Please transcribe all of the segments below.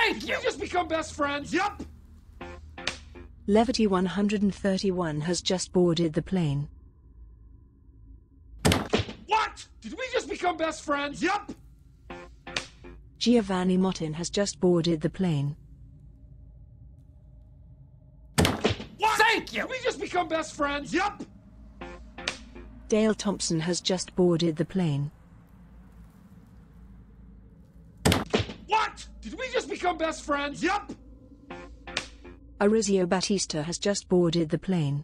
Thank you! Did we just become best friends? Yup! Levity 131 has just boarded the plane. What? Did we just become best friends? Yup! Giovanni Motin has just boarded the plane. What? Thank you! Did we just become best friends? Yup! Dale Thompson has just boarded the plane. What? Did we just become best friends? Yup! Arizio Batista has just boarded the plane.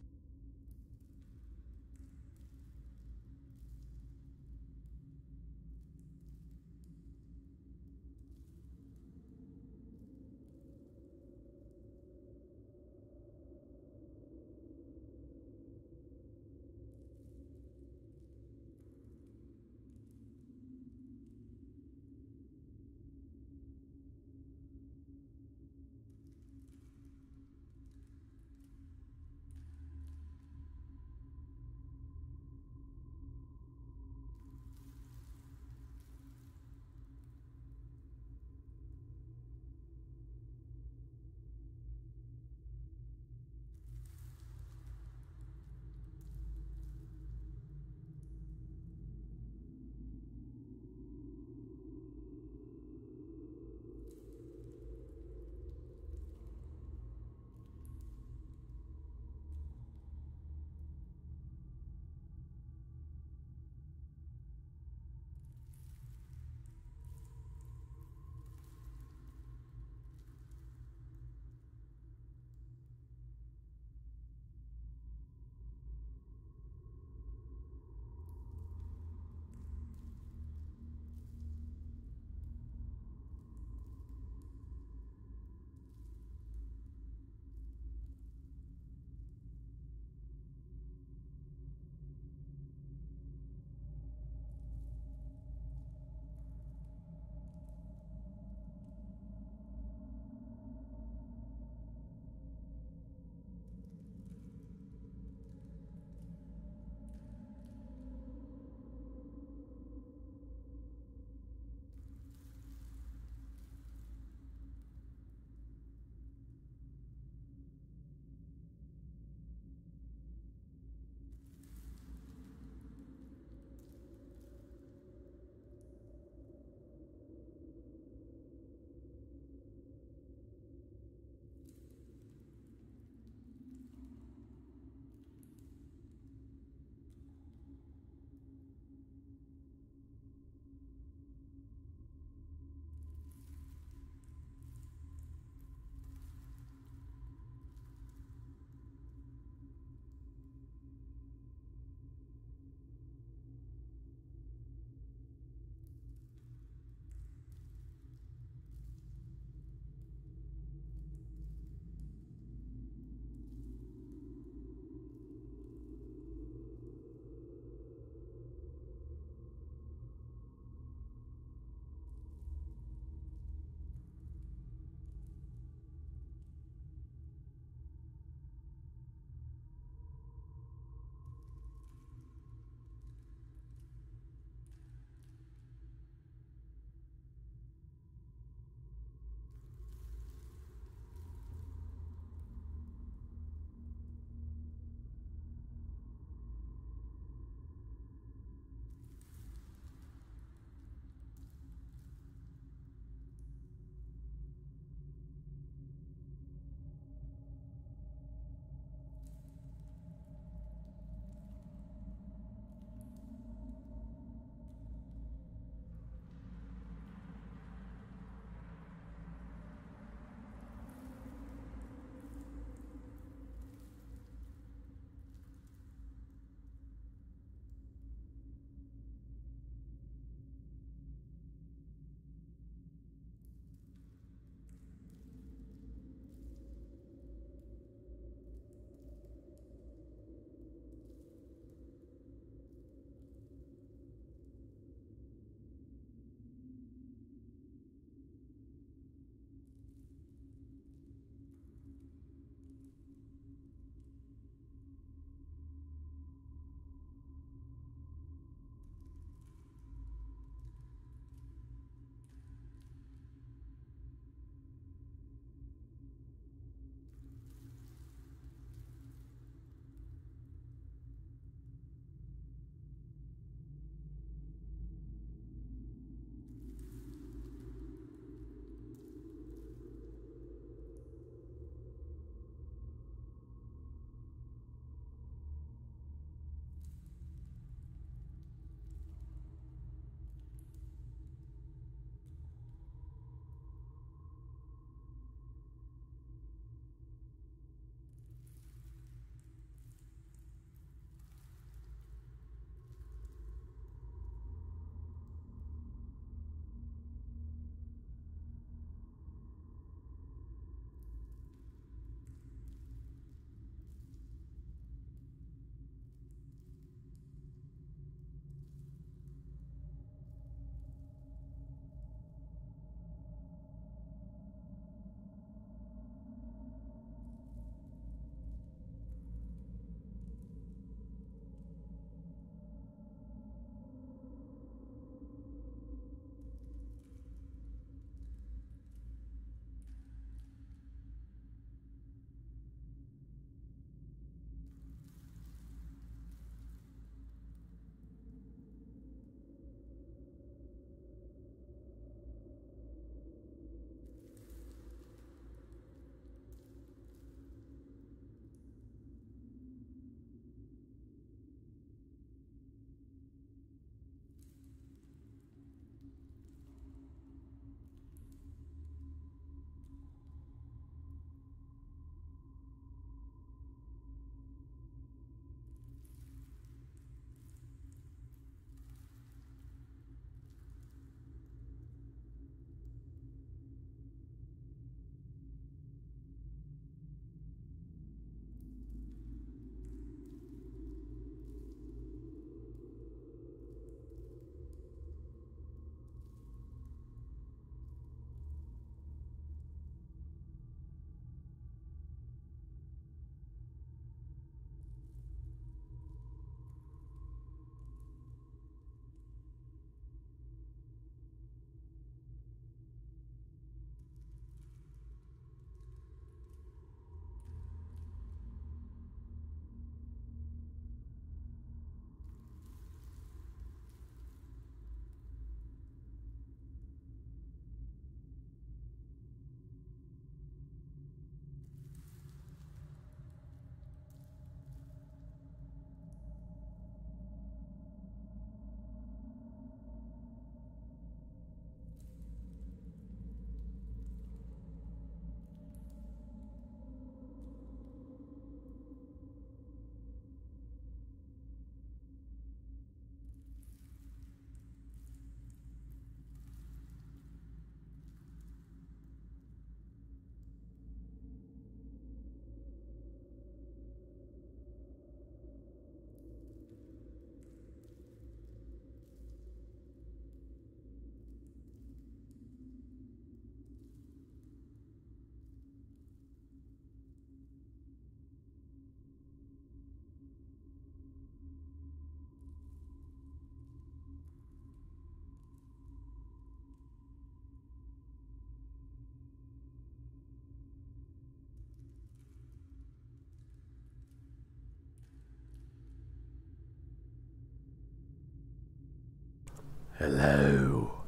Hello,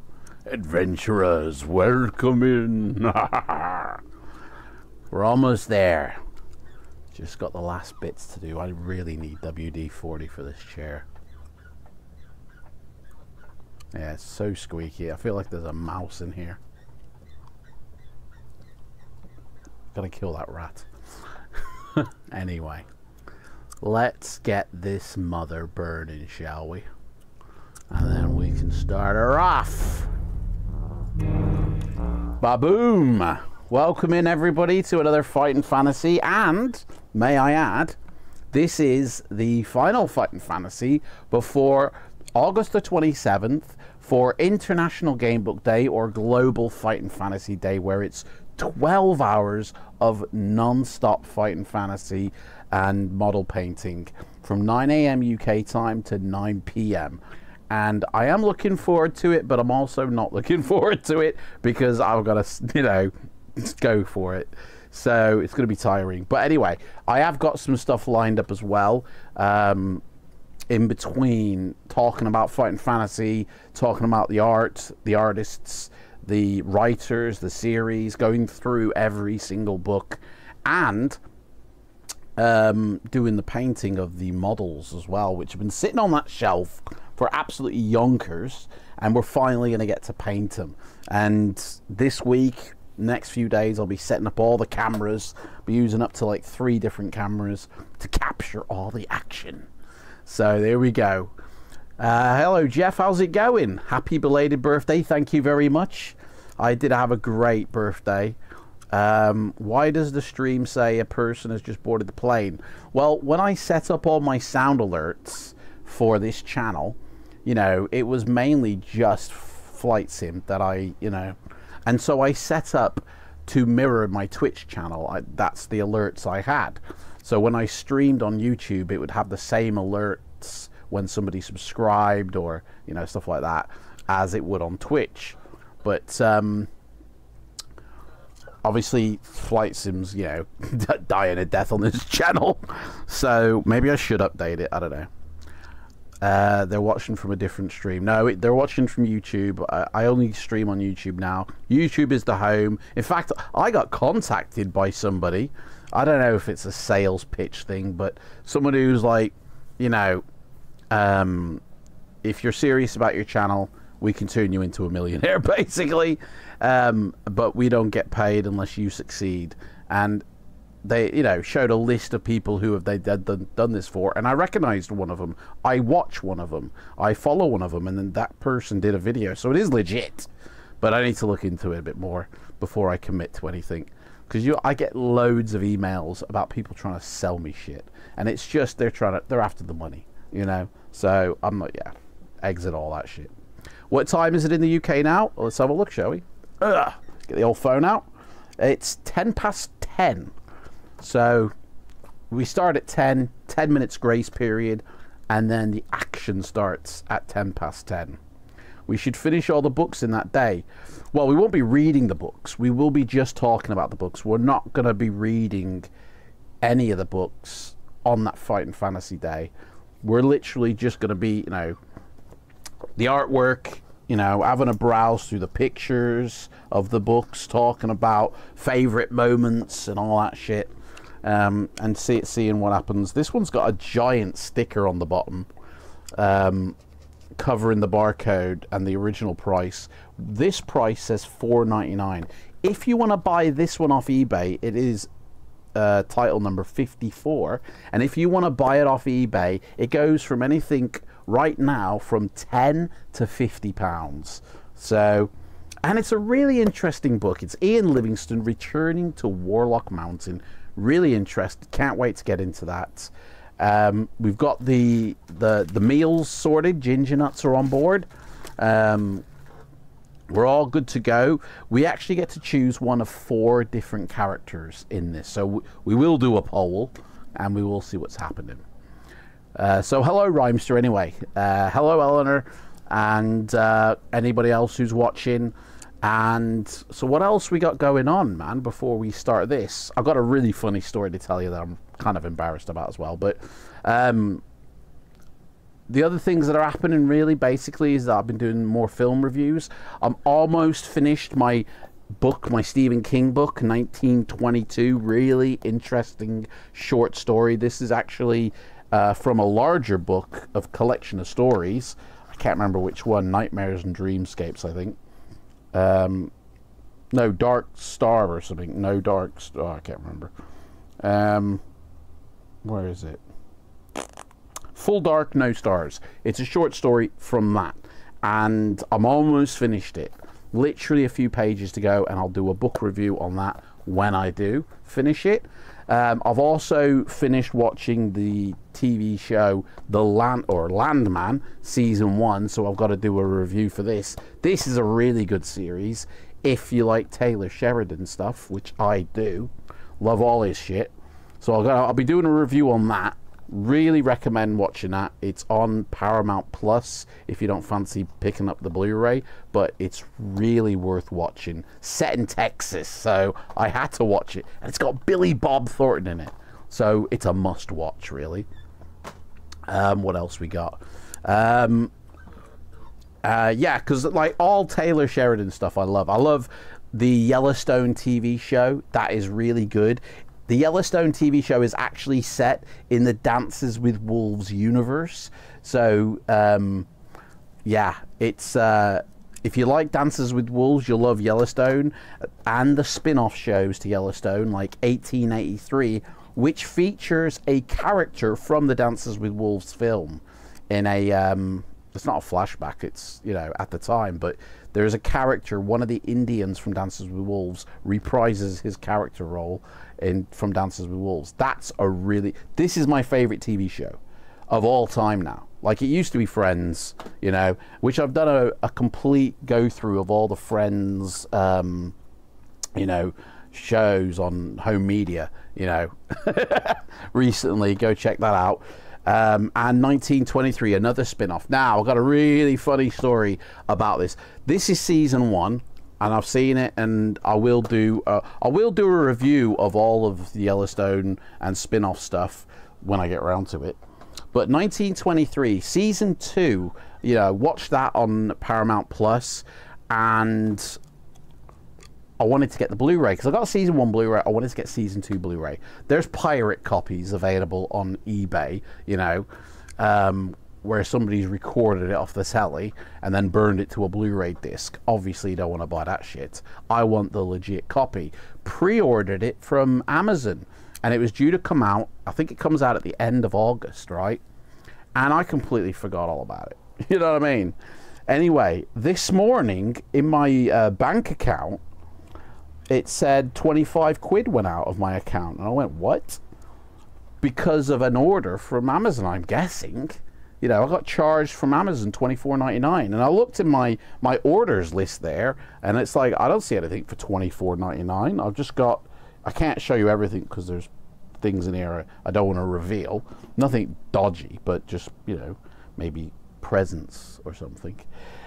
adventurers, welcome in. We're almost there. Just got the last bits to do. I really need WD-40 for this chair. Yeah, it's so squeaky. I feel like there's a mouse in here. Gotta kill that rat. Anyway, let's get this mother burning, shall we? And then we can start her off. Ba-boom! Welcome in, everybody, to another Fighting Fantasy. And, may I add, this is the final Fighting Fantasy before August the 27th for International Game Book Day, or Global Fighting Fantasy Day, where it's 12 hours of non-stop Fighting Fantasy and model painting from 9 AM UK time to 9 PM. And I am looking forward to it, but I'm also not looking forward to it because I've got to, you know, go for it. So it's going to be tiring. But anyway, I have got some stuff lined up as well. In between talking about Fighting Fantasy, talking about the art, the artists, the writers, the series, going through every single book, and doing the painting of the models as well, which have been sitting on that shelf for absolutely yonkers, and we're finally going to get to paint them. And this week, next few days, I'll be setting up all the cameras, be using up to like 3 different cameras to capture all the action. So there we go. Hello Jeff, how's it going? Happy belated birthday, thank you very much. I did have a great birthday. Why does the stream say a person has just boarded the plane? Well, when I set up all my sound alerts for this channel, you know, it was mainly just FLIGHTSIM that I, you know, and so I set up to mirror my Twitch channel. That's the alerts I had. So when I streamed on YouTube, it would have the same alerts when somebody subscribed or, you know, stuff like that as it would on Twitch. But obviously FLIGHTSIM's, you know, dying a death on this channel. So maybe I should update it. I don't know. They're watching from a different stream. No, they're watching from YouTube. I only stream on YouTube now. YouTube is the home. In fact, I got contacted by somebody. I don't know if it's a sales pitch thing, but someone who's like, you know, if you're serious about your channel, we can turn you into a millionaire, basically. But we don't get paid unless you succeed. And they, you know, showed a list of people who have they done this for, and I recognized one of them. I watch one of them. I follow one of them, and then that person did a video, so it is legit. But I need to look into it a bit more before I commit to anything, because I get loads of emails about people trying to sell me shit, and it's just they're after the money, you know. So I'm not, yeah, exit all that shit. What time is it in the UK now? Well, let's have a look, shall we? Ugh. Get the old phone out. It's 10:10. So we start at 10 minutes grace period, and then the action starts at 10:10. We should finish all the books in that day. Well, we won't be reading the books. We will be just talking about the books. We're not going to be reading any of the books on that Fighting Fantasy Day. We're literally just going to be, you know, the artwork, you know, having a browse through the pictures of the books, talking about favorite moments and all that shit. And seeing what happens. This one's got a giant sticker on the bottom covering the barcode and the original price. This price says $4.99. If you want to buy this one off eBay, it is title number 54, and if you want to buy it off eBay, it goes from anything right now from 10 to 50 pounds. So, and it's a really interesting book. It's Ian Livingstone returning to Warlock Mountain. Really interested. Can't wait to get into that. We've got the meals sorted. Ginger nuts are on board. We're all good to go. We actually get to choose one of 4 different characters in this. So we will do a poll, and we will see what's happening. So hello, Rhymester, anyway. Hello, Eleanor, and anybody else who's watching. And so what else we got going on, man, before we start this? I've got a really funny story to tell you that I'm kind of embarrassed about as well. But The other things that are happening really basically is that I've been doing more film reviews. I'm almost finished my book, my Stephen King book, 1922. Really interesting short story. This is actually from a larger book of collection of stories. I can't remember which one. Nightmares and Dreamscapes, I think. No, Dark Star or something. No, Dark Star. I can't remember. Where is it? Full Dark, No Stars. It's a short story from that. And I'm almost finished it. Literally a few pages to go, and I'll do a book review on that when I do finish it. I've also finished watching the TV show Landman season 1, so I've got to do a review for this. This is a really good series if you like Taylor Sheridan stuff, which I do. Love all his shit. So I'll be doing a review on that. Really recommend watching that. It's on Paramount Plus if you don't fancy picking up the Blu-ray, but it's really worth watching. Set in Texas, so I had to watch it. And it's got Billy Bob Thornton in it, so it's a must-watch, really. What else we got? Yeah, because like all Taylor Sheridan stuff I love. I love the Yellowstone TV show. That is really good. The Yellowstone TV show is actually set in the Dances with Wolves universe. So, yeah, it's if you like Dances with Wolves, you'll love Yellowstone and the spin-off shows to Yellowstone, like 1883, which features a character from the Dances with Wolves film in a it's not a flashback, it's, you know, at the time, but there's a character, one of the Indians from Dances with Wolves reprises his character role from Dances with Wolves. This is my favorite TV show of all time now. Like, it used to be Friends, you know, which I've done a complete go through of all the Friends, you know, shows on home media, you know, recently. Go check that out. And 1923, another spin-off. Now, I've got a really funny story about this. This is season 1, and I've seen it, and I will do a review of all of the Yellowstone and spin-off stuff when I get around to it. But 1923, season 2, you know, watch that on Paramount Plus, and I wanted to get the Blu-ray because I got season 1 Blu-ray. I wanted to get season 2 Blu-ray. There's pirate copies available on eBay, you know, where somebody's recorded it off the telly and then burned it to a Blu-ray disc. Obviously, you don't want to buy that shit. I want the legit copy. Pre-ordered it from Amazon, and it was due to come out. I think it comes out at the end of August, right? And I completely forgot all about it. You know what I mean? Anyway, this morning in my bank account, it said 25 quid went out of my account. And I went, what? Because of an order from Amazon, I'm guessing. You know, I got charged from Amazon $24.99. And I looked in my orders list there, and it's like, I don't see anything for $24.99. I've just got, I can't show you everything because there's things in here I don't want to reveal. Nothing dodgy, but just, you know, maybe presents or something.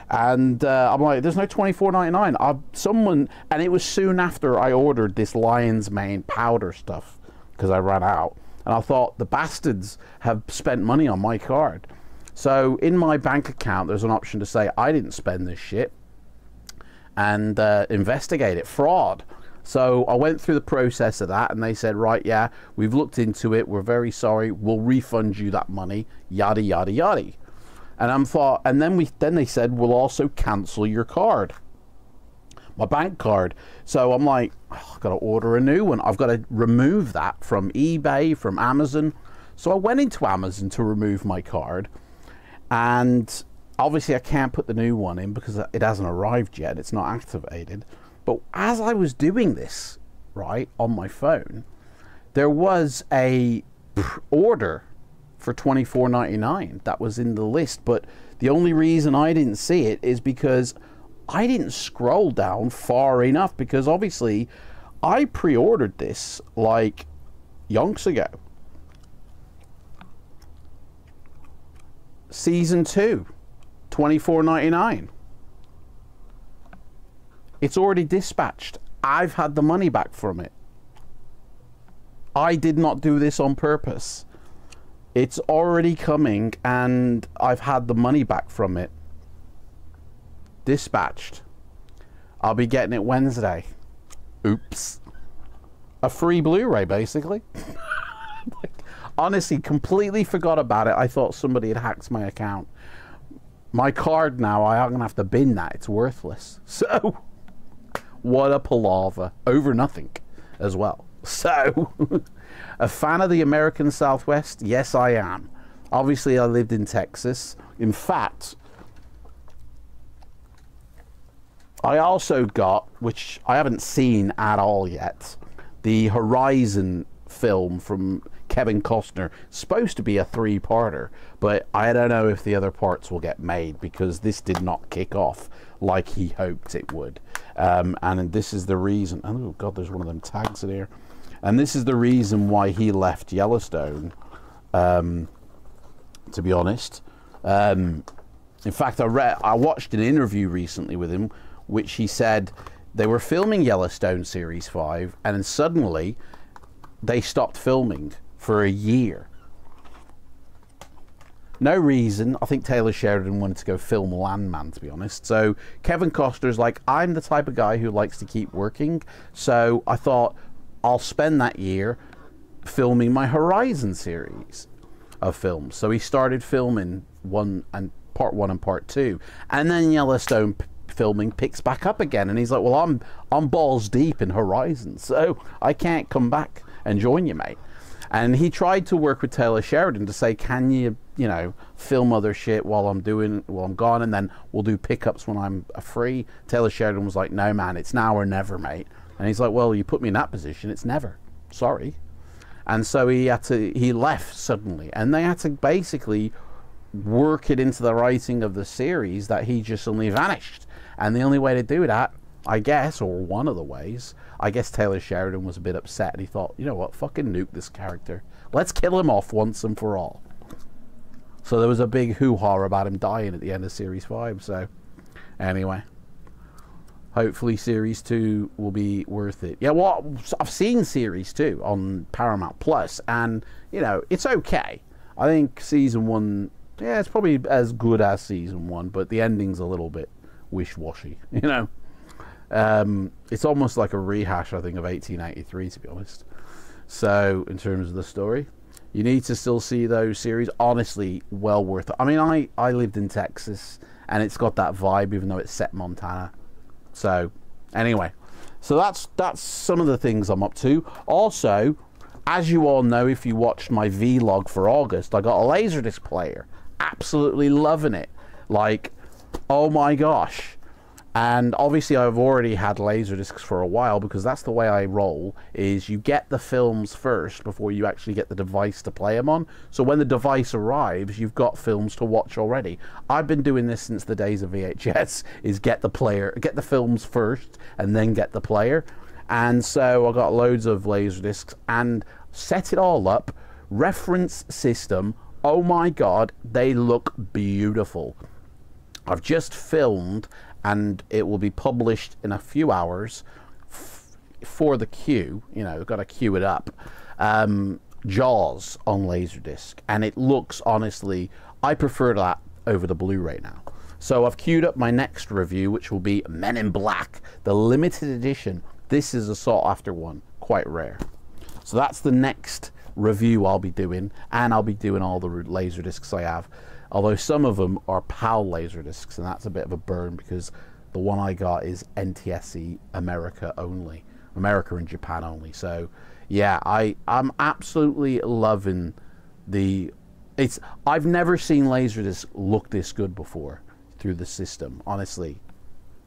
And I'm like, there's no $24.99. And it was soon after I ordered this lion's mane powder stuff because I ran out. And I thought, the bastards have spent money on my card. So in my bank account, there's an option to say, I didn't spend this shit, and investigate it. Fraud. So I went through the process of that, and they said, right, yeah, we've looked into it. We're very sorry. We'll refund you that money, yada, yada, yada. And then they said, we'll also cancel your card, my bank card. So I'm like, oh, I've got to order a new one. I've got to remove that from eBay, from Amazon. So I went into Amazon to remove my card, and obviously I can't put the new one in because it hasn't arrived yet. It's not activated. But as I was doing this, right, on my phone, there was a order for $24.99 that was in the list. But the only reason I didn't see it is because I didn't scroll down far enough, because obviously I pre-ordered this like yonks ago. Season 2, $24.99. It's already dispatched. I've had the money back from it. I did not do this on purpose. It's already coming, and I've had the money back from it. Dispatched. I'll be getting it Wednesday. Oops. A free Blu-ray, basically. Like, honestly, completely forgot about it. I thought somebody had hacked my account. My card now, I'm going to have to bin that. It's worthless. So, what a palaver. Over nothing as well. So, a fan of the American Southwest? Yes, I am. Obviously, I lived in Texas. In fact, I also got, which I haven't seen at all yet, the Horizon film from Kevin Costner. Supposed to be a 3-parter, but I don't know if the other parts will get made because this did not kick off like he hoped it would. And this is the reason. Oh, God, there's one of them tags in here. And this is the reason why he left Yellowstone, to be honest. In fact, I watched an interview recently with him, which he said they were filming Yellowstone Series 5, and then suddenly they stopped filming for a year. No reason. I think Taylor Sheridan wanted to go film Landman, to be honest. So Kevin Costner's like, I'm the type of guy who likes to keep working, so I thought I'll spend that year filming my Horizon series of films. So he started filming part 1 and part 2, and then Yellowstone filming picks back up again, and he's like, well, I'm balls deep in Horizon, so I can't come back and join you, mate. And he tried to work with Taylor Sheridan to say, can you film other shit while I'm gone, and then we'll do pickups when I'm free. Taylor Sheridan was like, no, man, it's now or never, mate. And he's like, well, you put me in that position, it's never. Sorry. And so he left suddenly, and they had to basically work it into the writing of the series that he just suddenly vanished. And the only way to do that, I guess, or one of the ways, I guess Taylor Sheridan was a bit upset, and he thought, you know what, fucking nuke this character. Let's kill him off once and for all. So there was a big hoo-ha about him dying at the end of Series 5, so anyway. Hopefully Series 2 will be worth it. Yeah, well, I've seen Series 2 on Paramount Plus, and, it's okay. I think Season 1, yeah, it's probably as good as Season 1, but the ending's a little bit wish-washy, It's almost like a rehash, I think, of 1883, to be honest. So, in terms of the story, you need to still see those series. Honestly, well worth it. I mean, I lived in Texas, and it's got that vibe, even though it's set in Montana. So, anyway. So, that's some of the things I'm up to. Also, as you all know, if you watched my vlog for August, I got a Laserdisc player. Absolutely loving it. Like, oh my gosh. And obviously I've already had Laserdiscs for a while, because that's the way I roll, is you get the films first before you actually get the device to play them on. So when the device arrives, you've got films to watch already. I've been doing this since the days of VHS, is get the films first and then get the player. And so I got loads of Laserdiscs and set it all up. Reference system, oh my god, they look beautiful. I've just filmed, and it will be published in a few hours for the queue. We've got to queue it up. Jaws on Laserdisc, and it looks, honestly, I prefer that over the Blu-ray now. So I've queued up my next review, which will be Men in Black, the limited edition. This is a sought-after one, quite rare. So that's the next review I'll be doing, and I'll be doing all the Laserdiscs I have. Although some of them are PAL Laserdiscs, and that's a bit of a burn, because the one I got is NTSC America only. America and Japan only. So, yeah, I'm absolutely loving I've never seen Laserdisc look this good before through the system, honestly.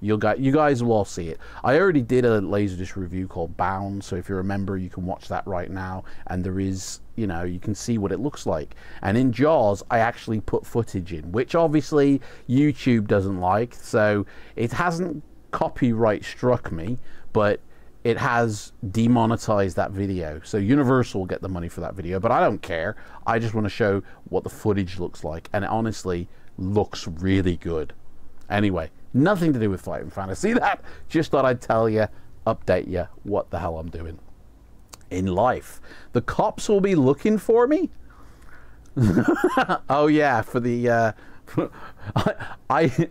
You guys will all see it. I already did a Laserdisc review called Bound, so if you remember, you can watch that right now, and there is, you can see what it looks like. And in Jaws, I actually put footage in, which obviously YouTube doesn't like, so it hasn't copyright struck me, but it has demonetized that video. So Universal will get the money for that video, but I don't care. I just want to show what the footage looks like, and it honestly looks really good. Anyway, nothing to do with Flight and Fantasy. That just thought I'd tell you, update you, what the hell I'm doing in life. The cops will be looking for me. Oh yeah, for the I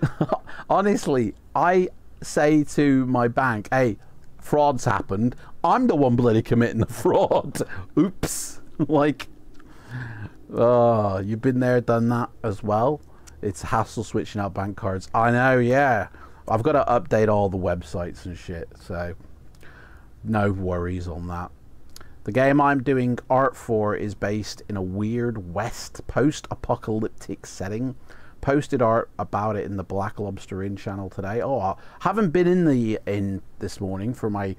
honestly, I say to my bank, hey, fraud's happened. I'm the one bloody committing the fraud. Oops. Like, oh, you've been there, done that as well. It's hassle switching out bank cards. I know, yeah. I've got to update all the websites and shit, so no worries on that. The game I'm doing art for is based in a weird West post-apocalyptic setting. Posted art about it in the Black Lobster Inn channel today. Oh, I haven't been in the inn this morning for my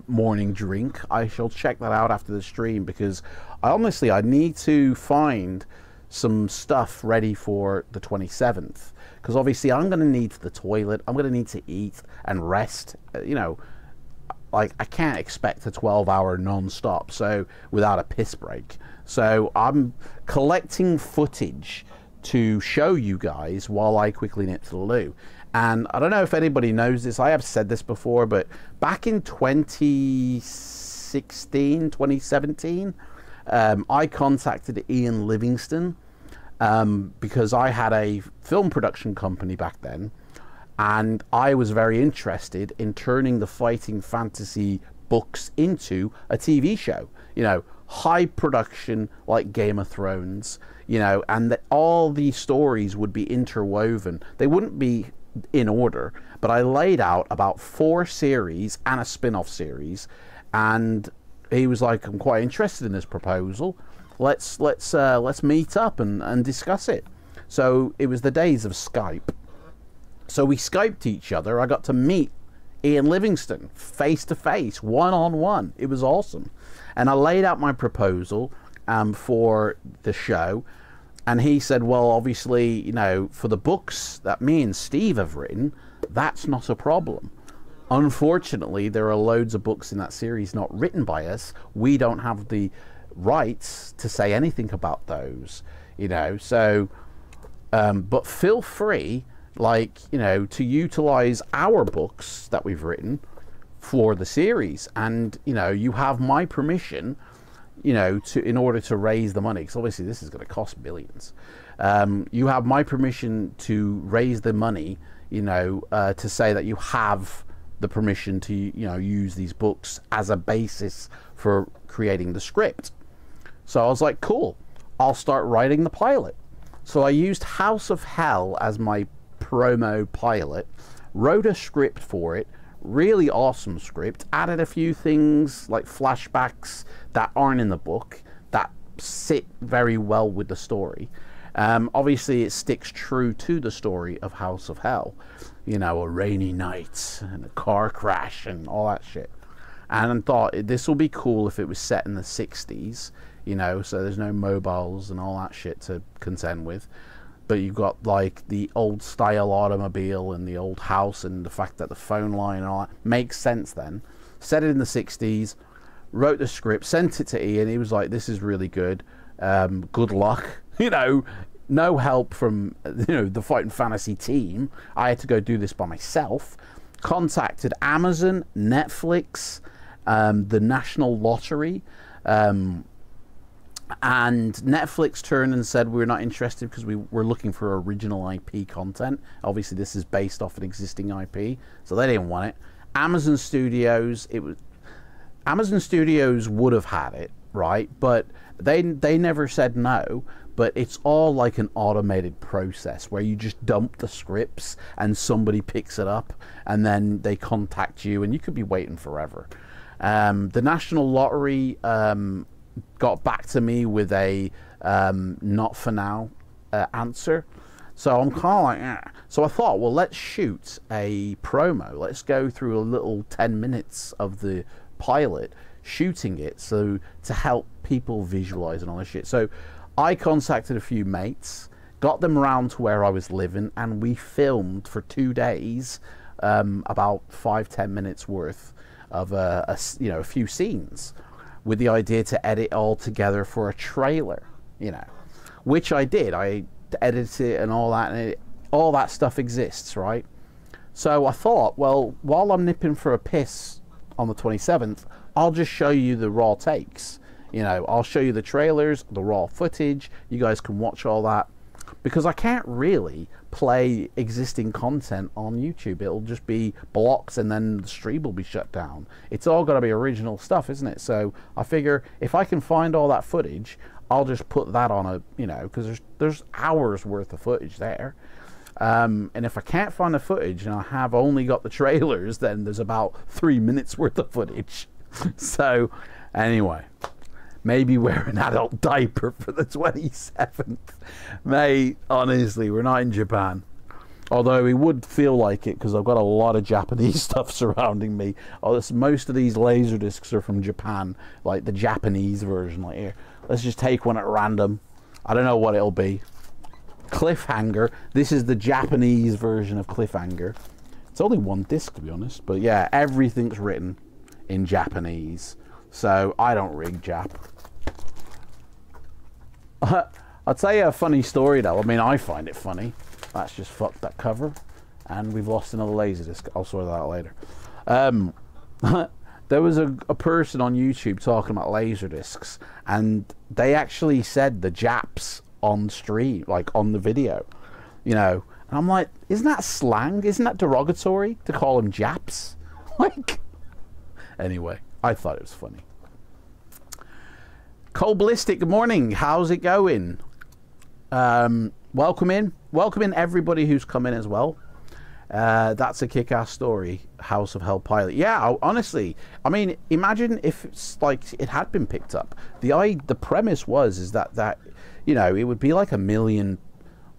morning drink. I shall check that out after the stream, because I need to find some stuff ready for the 27th, because obviously I'm going to need the toilet, I'm going to need to eat and rest, you know. Like, I can't expect a 12-hour non-stop so without a piss break. So I'm collecting footage to show you guys while I quickly nip to the loo. And I don't know if anybody knows this, I have said this before, but back in 2016, 2017, I contacted Ian Livingston because I had a film production company back then, and I was very interested in turning the fighting fantasy books into a TV show, you know, high production like Game of Thrones, you know, and that all these stories would be interwoven. They wouldn't be in order, but I laid out about 4 series and a spin-off series, and he was like, I'm quite interested in this proposal. Let's meet up and discuss it. So it was the days of Skype. So we Skyped each other. I got to meet Ian Livingston face to face, one-on-one. It was awesome. And I laid out my proposal for the show, and he said, well, obviously, you know, for the books that me and Steve have written, that's not a problem. Unfortunately, there are loads of books in that series not written by us. We don't have the rights to say anything about those, you know. So, but feel free, like, you know, to utilize our books that we've written for the series, and, you know, you have my permission, you know, to, in order to raise the money, because obviously this is going to cost millions. You have my permission to raise the money, you know, to say that you have the permission to, you know, use these books as a basis for creating the script. So I was like, cool, I'll start writing the pilot. So I used House of Hell as my promo pilot, wrote a script for it, really awesome script, added a few things like flashbacks that aren't in the book that sit very well with the story. Obviously it sticks true to the story of House of Hell, you know, a rainy night and a car crash and all that shit. And I thought this will be cool if it was set in the 60s, you know, so there's no mobiles and all that shit to contend with. But you've got like the old style automobile and the old house, and the fact that the phone line and all that makes sense then. Set it in the 60s, wrote the script, sent it to Ian. He was like, this is really good. Good luck. You know, no help from, you know, the Fighting Fantasy team. I had to go do this by myself. Contacted Amazon, Netflix, the National Lottery, and Netflix turned and said we're not interested because we were looking for original IP content. Obviously this is based off an existing IP, so they didn't want it. Amazon Studios would have had it, right? But they never said no. But it's all like an automated process where you just dump the scripts and somebody picks it up and then they contact you, and you could be waiting forever. The National Lottery got back to me with a not for now answer. So I'm kind of like, eh. So I thought, well, let's shoot a promo. Let's go through a little 10 minutes of the pilot, shooting it, so to help people visualize and all this shit. So I contacted a few mates, got them around to where I was living, and we filmed for 2 days about 5-10 minutes worth of a few scenes, with the idea to edit all together for a trailer, you know, which I did. I edited it and all that, and all that stuff exists, right? So I thought, well, while I'm nipping for a piss on the 27th, I'll just show you the raw takes, You know, I'll show you the trailers, the raw footage. You guys can watch all that. Because I can't really play existing content on YouTube. It'll just be blocked and then the stream will be shut down. It's all got to be original stuff, isn't it? So I figure if I can find all that footage, I'll just put that on a, you know, because there's hours worth of footage there. And if I can't find the footage and I have only got the trailers, then there's about 3 minutes worth of footage. So anyway, maybe wear an adult diaper for the 27th. Mate, honestly, we're not in Japan. Although it would feel like it because I've got a lot of Japanese stuff surrounding me. Most of these laser discs are from Japan, like the Japanese version. Like here, let's just take one at random. I don't know what it'll be. Cliffhanger. This is the Japanese version of Cliffhanger. It's only one disc, to be honest. But yeah, everything's written in Japanese. So I don't read Jap. I'll tell you a funny story though. I mean, I find it funny. That's just fucked, that cover. And we've lost another Laserdisc. I'll sort that out later. There was a person on YouTube talking about Laserdiscs, and they actually said the Japs on stream, like on the video. You know, and I'm like, isn't that slang? Isn't that derogatory to call them Japs? Like, anyway, I thought it was funny. Cold Ballistic, good morning. How's it going? Welcome in everybody who's come in as well. That's a kick-ass story, House of Hell pilot. Yeah, honestly, I mean, imagine if it's like it had been picked up. The premise is that you know, it would be like £1 million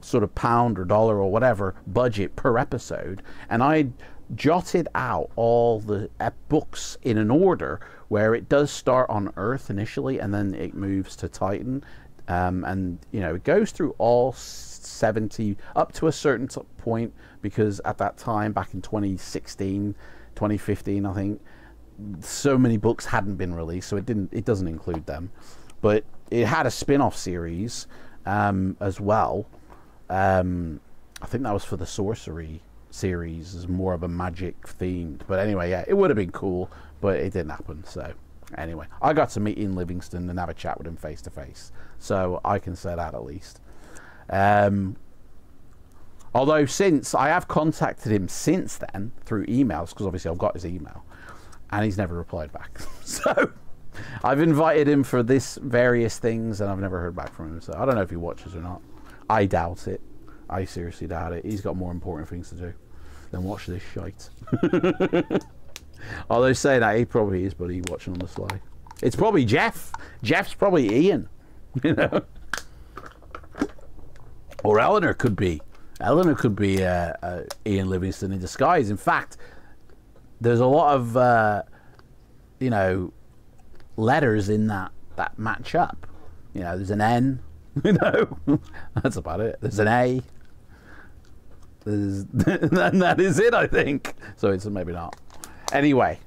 sort of pound or dollar or whatever budget per episode, and I jotted out all the books in an order where it does start on Earth initially and then it moves to Titan, and you know, it goes through all 70 up to a certain point, because at that time back in 2016 2015 I think, so many books hadn't been released, so it doesn't include them. But it had a spin-off series as well. I think that was for the sorcery series, is more of a magic themed. But anyway, yeah, it would have been cool, but it didn't happen. So anyway, I got to meet Ian Livingston and have a chat with him face to face, so I can say that at least. Although since I have contacted him since then through emails, because obviously I've got his email, and he's never replied back. So I've invited him for this various things, and I've never heard back from him. So I don't know if he watches or not. I doubt it. I seriously doubt it. He's got more important things to do than watch this shite. Although say that, he probably is, but he's watching on the sly. It's probably Jeff. Jeff's probably Ian. You know. Or Eleanor could be. Eleanor could be Ian Livingston in disguise. In fact, there's a lot of you know, letters in that match up. You know, there's an N. You know, that's about it. There's an A. And that is it, I think. So it's maybe not. Anyway,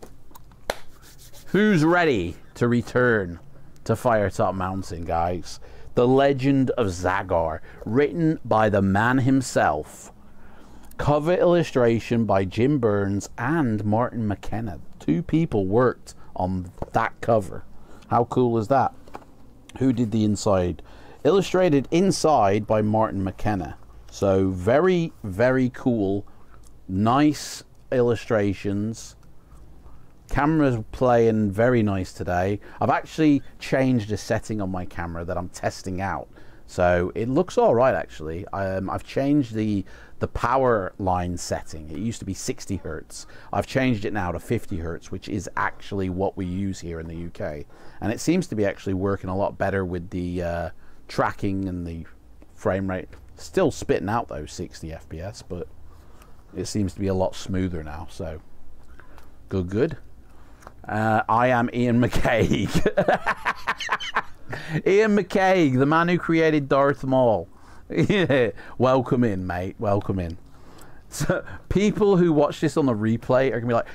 who's ready to return to Firetop Mountain, guys? The Legend of Zagor, written by the man himself. Cover illustration by Jim Burns and Martin McKenna. 2 people worked on that cover. How cool is that? Who did the inside? Illustrated inside by Martin McKenna. So very, very cool. Nice illustrations. Camera's playing very nice today. I've actually changed a setting on my camera that I'm testing out, so it looks all right actually. I've changed the power line setting. It used to be 60 hertz. I've changed it now to 50 hertz, which is actually what we use here in the UK, and it seems to be actually working a lot better with the tracking and the frame rate. Still spitting out those 60 FPS, but it seems to be a lot smoother now, so good. I am Ian McCaig. Ian McCaig, the man who created Darth Maul. Yeah. Welcome in, mate. Welcome in. So people who watch this on the replay are gonna be like,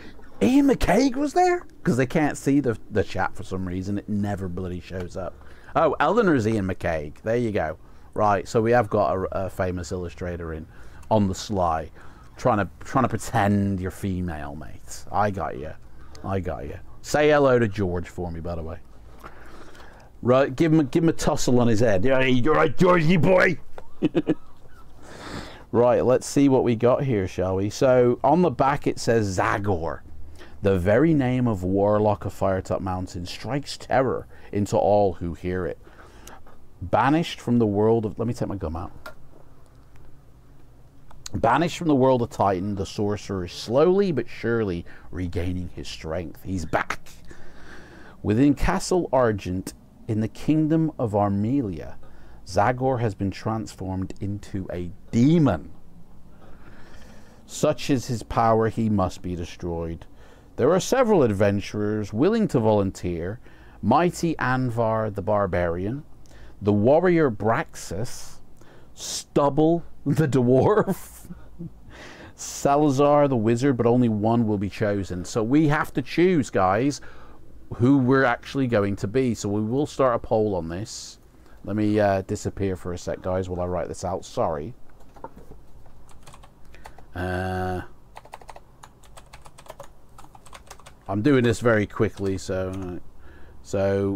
Ian McCaig was there? Because they can't see the chat for some reason. It never bloody shows up. Oh, Eleanor's Ian McCaig. There you go. Right, so we have got a famous illustrator in on the sly, trying to pretend you're female, mate. I got you. I got you. Say hello to George for me, by the way. Right, give him a tussle on his head. Yeah, you're right, Georgie boy. Right, let's see what we got here, shall we? So on the back it says Zagor. The very name of Warlock of Firetop Mountain strikes terror into all who hear it. Banished from the world of... Let me take my gum out. Banished from the world of Titan, the sorcerer is slowly but surely regaining his strength. He's back. Within Castle Argent, in the kingdom of Armelia, Zagor has been transformed into a demon. Such is his power, he must be destroyed. There are several adventurers willing to volunteer. Mighty Anvar the Barbarian, the warrior Braxis, Stubble the Dwarf, Salazar the Wizard, but only one will be chosen. So we have to choose, guys, who we're actually going to be. So we will start a poll on this. Let me disappear for a sec, guys, while I write this out. Sorry. I'm doing this very quickly, so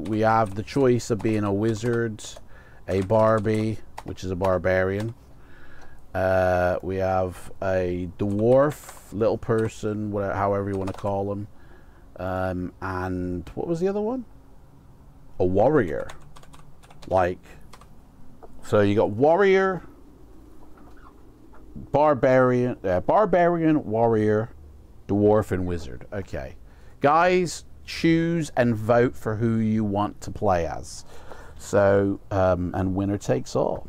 we have the choice of being a wizard, a Barbie, which is a barbarian. We have a dwarf, little person, whatever, however you want to call them. And what was the other one? A warrior. Like, so you got warrior, barbarian, warrior, dwarf, and wizard. Okay. Guys, choose and vote for who you want to play as. So, and winner takes all.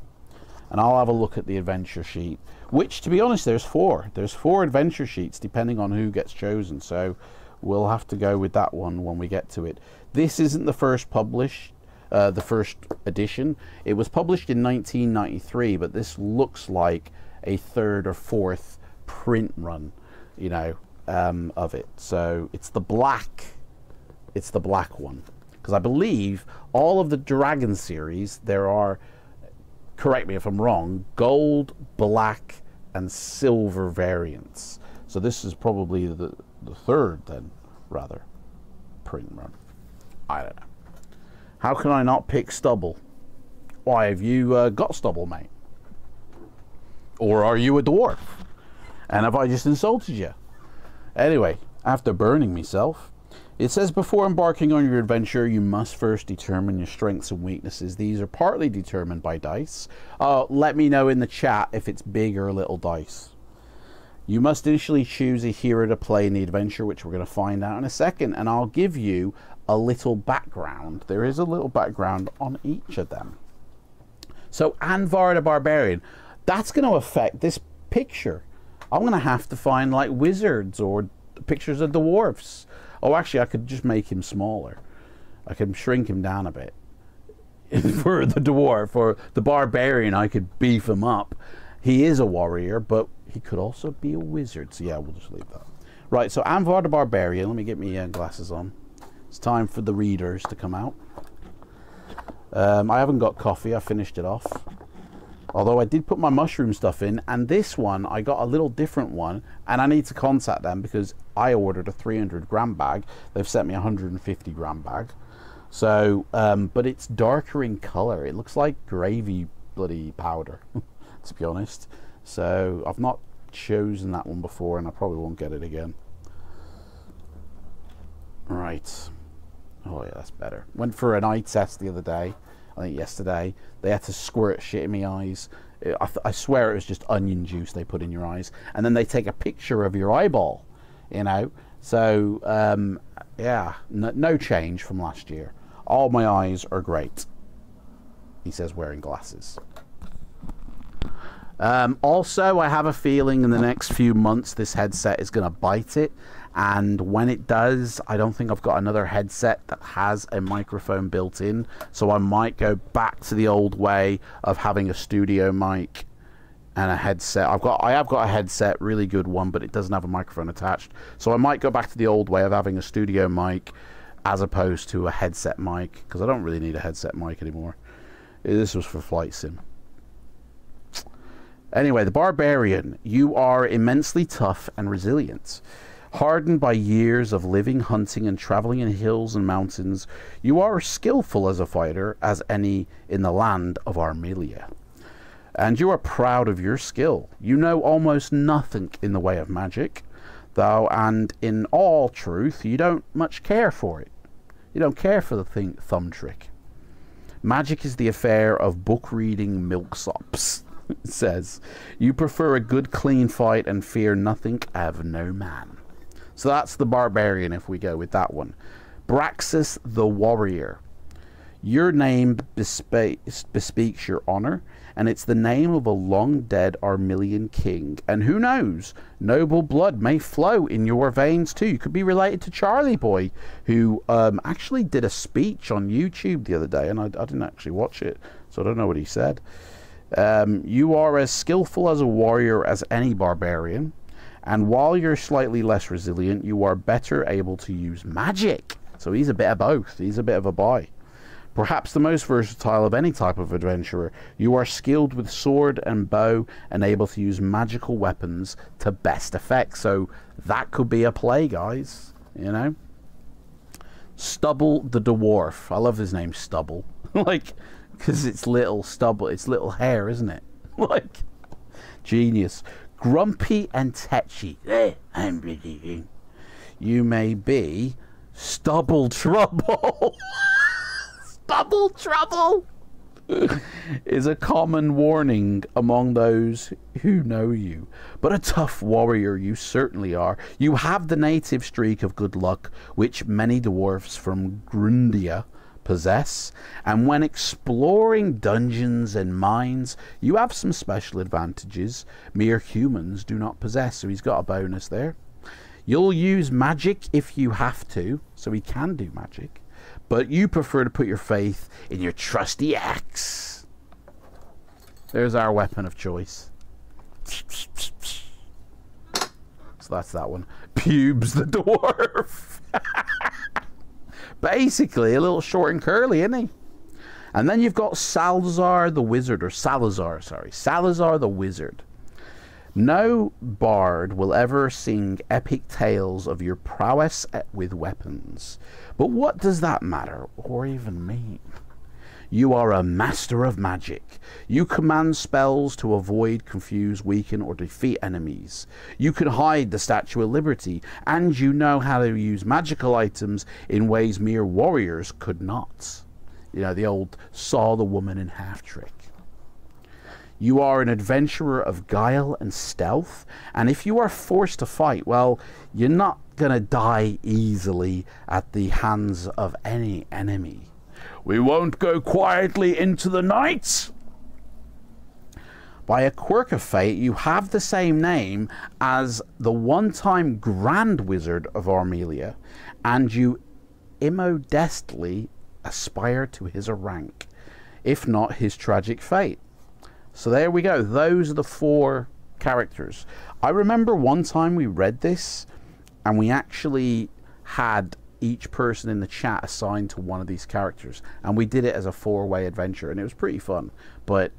And I'll have a look at the adventure sheet, which, to be honest, there's four. There's 4 adventure sheets, depending on who gets chosen. So we'll have to go with that one when we get to it. This isn't the first published, the first edition. It was published in 1993, but this looks like a 3rd or 4th print run, you know, of it. So it's the black one, because I believe all of the Dragon series, there are, correct me if I'm wrong, gold, black, and silver variants. So this is probably the 3rd then, rather, print run. I don't know. How can I not pick Stubble? Why, have you got Stubble, mate? Or are you a dwarf? And have I just insulted you? Anyway, after burning myself, it says, before embarking on your adventure, you must first determine your strengths and weaknesses. These are partly determined by dice. Let me know in the chat if it's big or little dice. You must initially choose a hero to play in the adventure, which we're going to find out in a second. And I'll give you a little background. There is a little background on each of them. So, Anvar the Barbarian. That's going to affect this picture. I'm going to have to find, like, wizards or pictures of dwarfs. Oh, actually, I could just make him smaller. I could shrink him down a bit. For the dwarf or the barbarian, I could beef him up. He is a warrior, but he could also be a wizard. So, yeah, we'll just leave that. Right, so Anvar the Barbarian. Let me get my glasses on. It's time for the readers to come out. I haven't got coffee. I finished it off. Although I did put my mushroom stuff in, and this one, I got a little different one, and I need to contact them because I ordered a 300-gram bag. They've sent me a 150-gram bag. So, but it's darker in color. It looks like gravy bloody powder, to be honest. So I've not chosen that one before, and I probably won't get it again. Right. Oh yeah, that's better. Went for an eye test the other day. I think yesterday. They had to squirt shit in my eyes. I swear it was just onion juice they put in your eyes. And then they take a picture of your eyeball, you know. So, yeah, no change from last year. All my eyes are great. He says wearing glasses. Also, I have a feeling in the next few months this headset is going to bite it. And when it does, I don't think I've got another headset that has a microphone built in. So I might go back to the old way of having a studio mic and a headset. I have got a headset, really good one, but it doesn't have a microphone attached. So I might go back to the old way of having a studio mic as opposed to a headset mic, because I don't really need a headset mic anymore. This was for Flight Sim. Anyway, the Barbarian. You are immensely tough and resilient. Hardened by years of living, hunting, and traveling in hills and mountains, you are as skillful as a fighter as any in the land of Armelia. And you are proud of your skill. You know almost nothing in the way of magic, though, and in all truth, you don't much care for it. You don't care for the thumb trick. Magic is the affair of book-reading milksops, it says. You prefer a good, clean fight and fear nothing of no man. So that's the barbarian if we go with that one. Braxis the warrior. Your name bespeaks your honor, and it's the name of a long-dead Armelian king. And who knows, noble blood may flow in your veins too. You could be related to Charlie Boy, who actually did a speech on YouTube the other day, and I didn't actually watch it, so I don't know what he said. You are as skillful as a warrior as any barbarian. And while you're slightly less resilient, you are better able to use magic. So he's a bit of both. He's a bit of a bi. Perhaps the most versatile of any type of adventurer, you are skilled with sword and bow and able to use magical weapons to best effect. So that could be a play, guys. You know? Stubble the dwarf. I love his name, Stubble. Like, because it's little stubble. It's little hair, isn't it? Like, genius. Grumpy and tetchy. I'm ready. You may be stubble trouble. Stubble trouble is a common warning among those who know you. But a tough warrior you certainly are. You have the native streak of good luck, which many dwarfs from Grundia possess, and when exploring dungeons and mines, you have some special advantages mere humans do not possess. So he's got a bonus there. You'll use magic if you have to, so he can do magic, but you prefer to put your faith in your trusty axe. There's our weapon of choice. So that's that one. Pubes the dwarf. Basically, a little short and curly, isn't he? And then you've got Salazar the Wizard, or Salazar, sorry. Salazar the Wizard. No bard will ever sing epic tales of your prowess with weapons. But what does that matter, or even mean? You are a master of magic. You command spells to avoid, confuse, weaken, or defeat enemies. You can hide the Statue of Liberty, and you know how to use magical items in ways mere warriors could not. You know, the old saw the woman in half trick. You are an adventurer of guile and stealth, and if you are forced to fight, well, you're not going to die easily at the hands of any enemy. We won't go quietly into the night. By a quirk of fate, you have the same name as the one-time Grand Wizard of Armelia, and you immodestly aspire to his rank, if not his tragic fate. So there we go. Those are the 4 characters. I remember one time we read this, and we actually had each person in the chat assigned to one of these characters, and we did it as a 4-way adventure, and it was pretty fun. But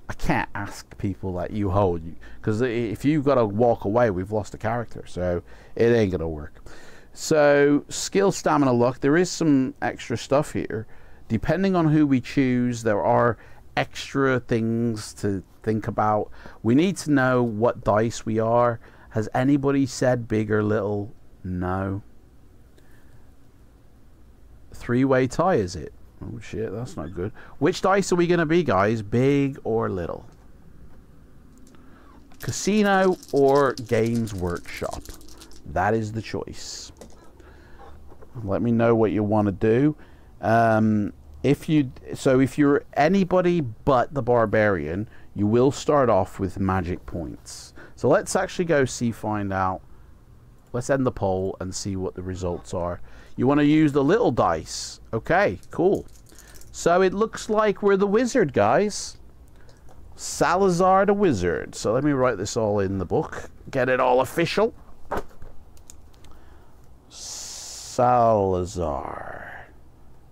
I can't ask people that you hold, because if you've got to walk away, we've lost a character, so it ain't gonna work. So skill, stamina, luck. There is some extra stuff here. Depending on who we choose, there are extra things to think about. We need to know what dice we are. Has anybody said big or little? No. 3-way tie, is it? Oh shit, that's not good. Which dice are we going to be, guys? Big or little? Casino or Games Workshop? That is the choice. Let me know what you want to do. If you're anybody but the barbarian, you will start off with magic points. So let's actually go find out. Let's end the poll and see what the results are. You want to use the little dice. Okay, cool. So it looks like we're the wizard, guys. Salazar the Wizard. So let me write this all in the book. Get it all official. Salazar.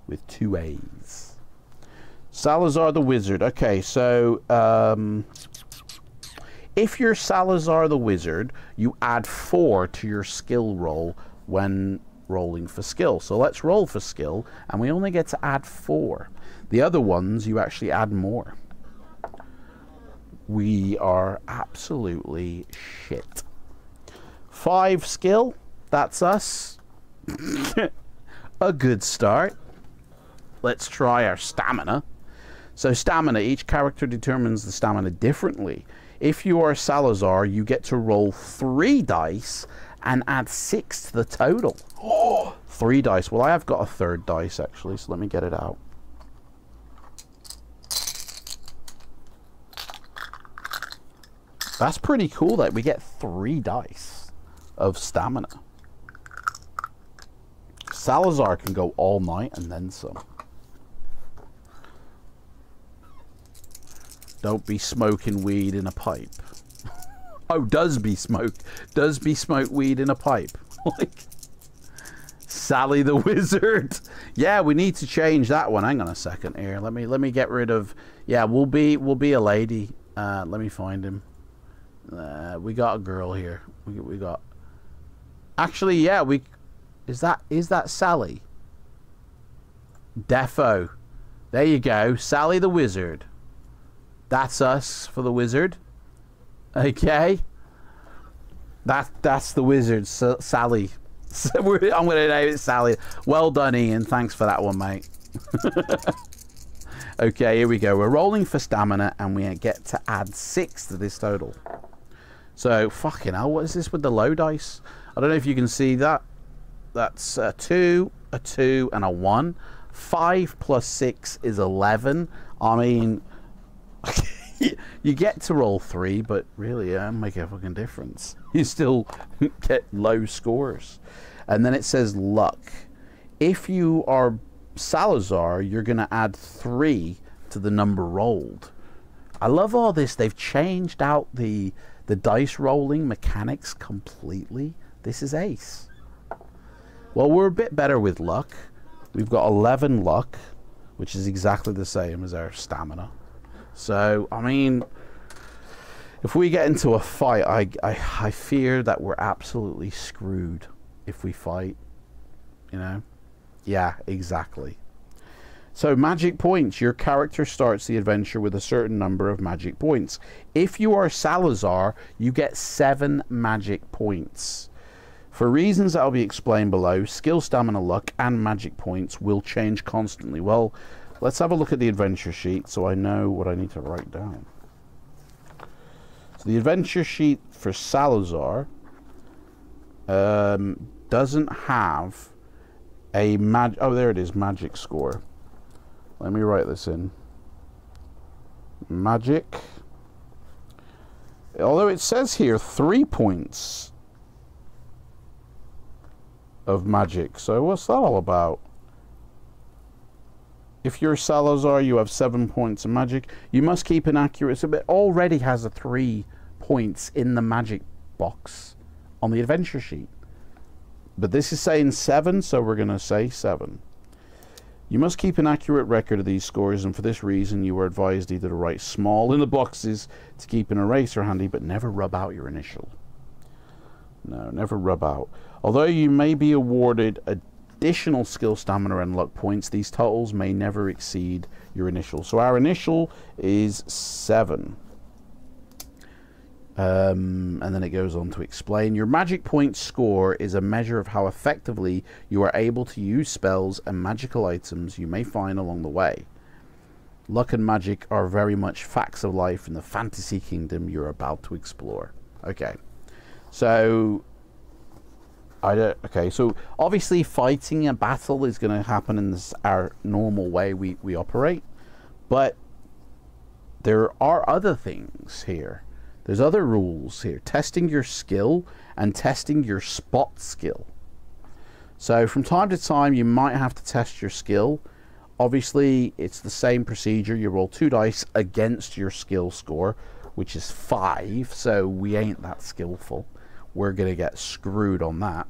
With 2 A's. If you're Salazar the Wizard, you add 4 to your skill roll when rolling for skill. So let's roll for skill, and we only get to add 4. The other ones, you actually add more. We are absolutely shit. 5 skill, that's us. A good start. Let's try our stamina. So stamina, each character determines the stamina differently. If you are Salazar, you get to roll 3 dice and add 6 to the total. Oh, 3 dice. Well, I have got a 3rd dice actually, so let me get it out. That's pretty cool that we get 3 dice of stamina. Salazar can go all night and then some. Don't be smoking weed in a pipe. Oh, does be smoke weed in a pipe. Like Sally the Wizard. Yeah, we need to change that one. Hang on a second here. Let me get rid of. Yeah, we'll be a lady. Let me find him. We got a girl here. We got. Actually, yeah, is that Sally? Defo. There you go, Sally the Wizard. That's us for the wizard. Okay. That's the wizard, Sally. So I'm going to name it Sally. Well done, Ian. Thanks for that one, mate. Okay, here we go. We're rolling for stamina, and we get to add 6 to this total. So, fucking hell, what is this with the low dice? I don't know if you can see that. That's a 2, a 2, and a 1. 5 plus 6 is 11. I mean... You get to roll 3, but really, it doesn't make a fucking difference. You still get low scores. And then it says luck. If you are Salazar, you're going to add 3 to the number rolled. I love all this. They've changed out the dice rolling mechanics completely. This is ace. Well, we're a bit better with luck. We've got 11 luck, which is exactly the same as our stamina. So, I mean, if we get into a fight, I fear that we're absolutely screwed if we fight, you know? Yeah, exactly. So, magic points. Your character starts the adventure with a certain number of magic points. If you are Salazar, you get 7 magic points. For reasons that will be explained below, skill, stamina, luck, and magic points will change constantly. Well, let's have a look at the adventure sheet so I know what I need to write down. So the adventure sheet for Salazar doesn't have a oh, there it is, magic score. Let me write this in. Magic. Although it says here 3 points of magic. So what's that all about? If you're Salazar, you have 7 points of magic. You must keep an accurate... So it already has a 3 points in the magic box on the adventure sheet. But this is saying 7, so we're going to say 7. You must keep an accurate record of these scores, and for this reason you are advised either to write small in the boxes to keep an eraser handy, but never rub out your initial. No, never rub out. Although you may be awarded additional skill, stamina, and luck points, these totals may never exceed your initial. So our initial is 7. And then it goes on to explain. Your magic point score is a measure of how effectively you are able to use spells and magical items you may find along the way. Luck and magic are very much facts of life in the fantasy kingdom you're about to explore. Okay. So so obviously fighting a battle is going to happen in our normal way we operate, but there are other things here. There's other rules here. Testing your skill and testing your spot skill. So from time to time you might have to test your skill. Obviously it's the same procedure. You roll 2 dice against your skill score, which is 5, so we ain't that skillful. We're going to get screwed on that.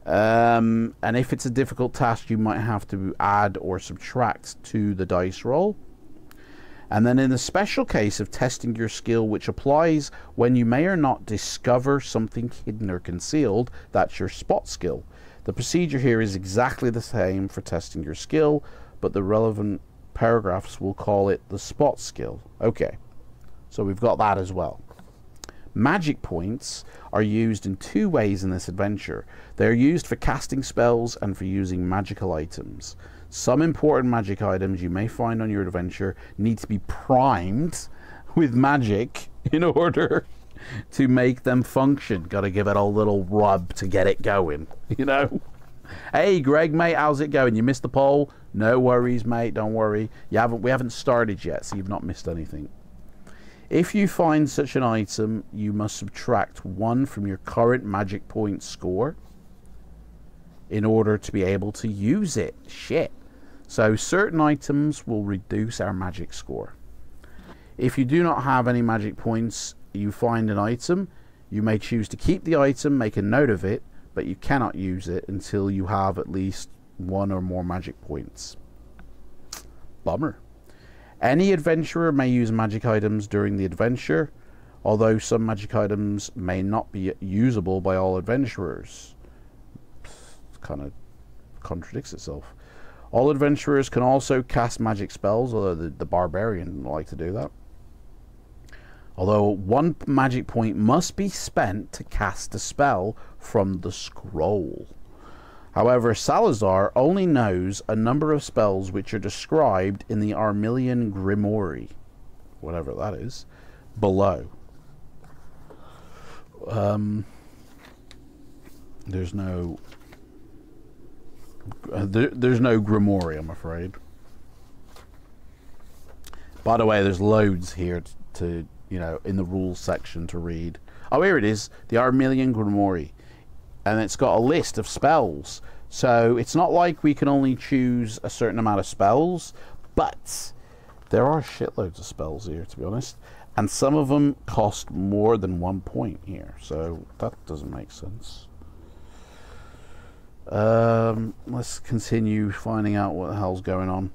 And if it's a difficult task, you might have to add or subtract to the dice roll. And then in the special case of testing your skill, which applies when you may or not discover something hidden or concealed, that's your spot skill. The procedure here is exactly the same for testing your skill, but the relevant paragraphs will call it the spot skill. Okay, so we've got that as well. Magic points are used in two ways in this adventure. They are used for casting spells and for using magical items. Some important magic items you may find on your adventure need to be primed with magic in order to make them function. Got to give it a little rub to get it going, you know. Hey Greg, mate, how's it going? You missed the poll? No worries, mate, don't worry. We haven't started yet, so you've not missed anything. If you find such an item, you must subtract 1 from your current magic point score in order to be able to use it. Shit. So certain items will reduce our magic score. If you do not have any magic points, you find an item, you may choose to keep the item, make a note of it, but you cannot use it until you have at least 1 or more magic points. Bummer. Any adventurer may use magic items during the adventure, although some magic items may not be usable by all adventurers. It kind of contradicts itself. All adventurers can also cast magic spells, although the barbarian would like to do that. Although 1 magic point must be spent to cast a spell from the scroll. However, Salazar only knows a number of spells which are described in the Armilian Grimoire, whatever that is, below. There's no Grimoire, I'm afraid. By the way, there's loads here to you know, in the rules section to read. Oh, here it is, the Armilian Grimoire. And it's got a list of spells. So it's not like we can only choose a certain amount of spells, but there are shitloads of spells here, to be honest. And some of them cost more than 1 point here. So that doesn't make sense. Let's continue finding out what the hell's going on.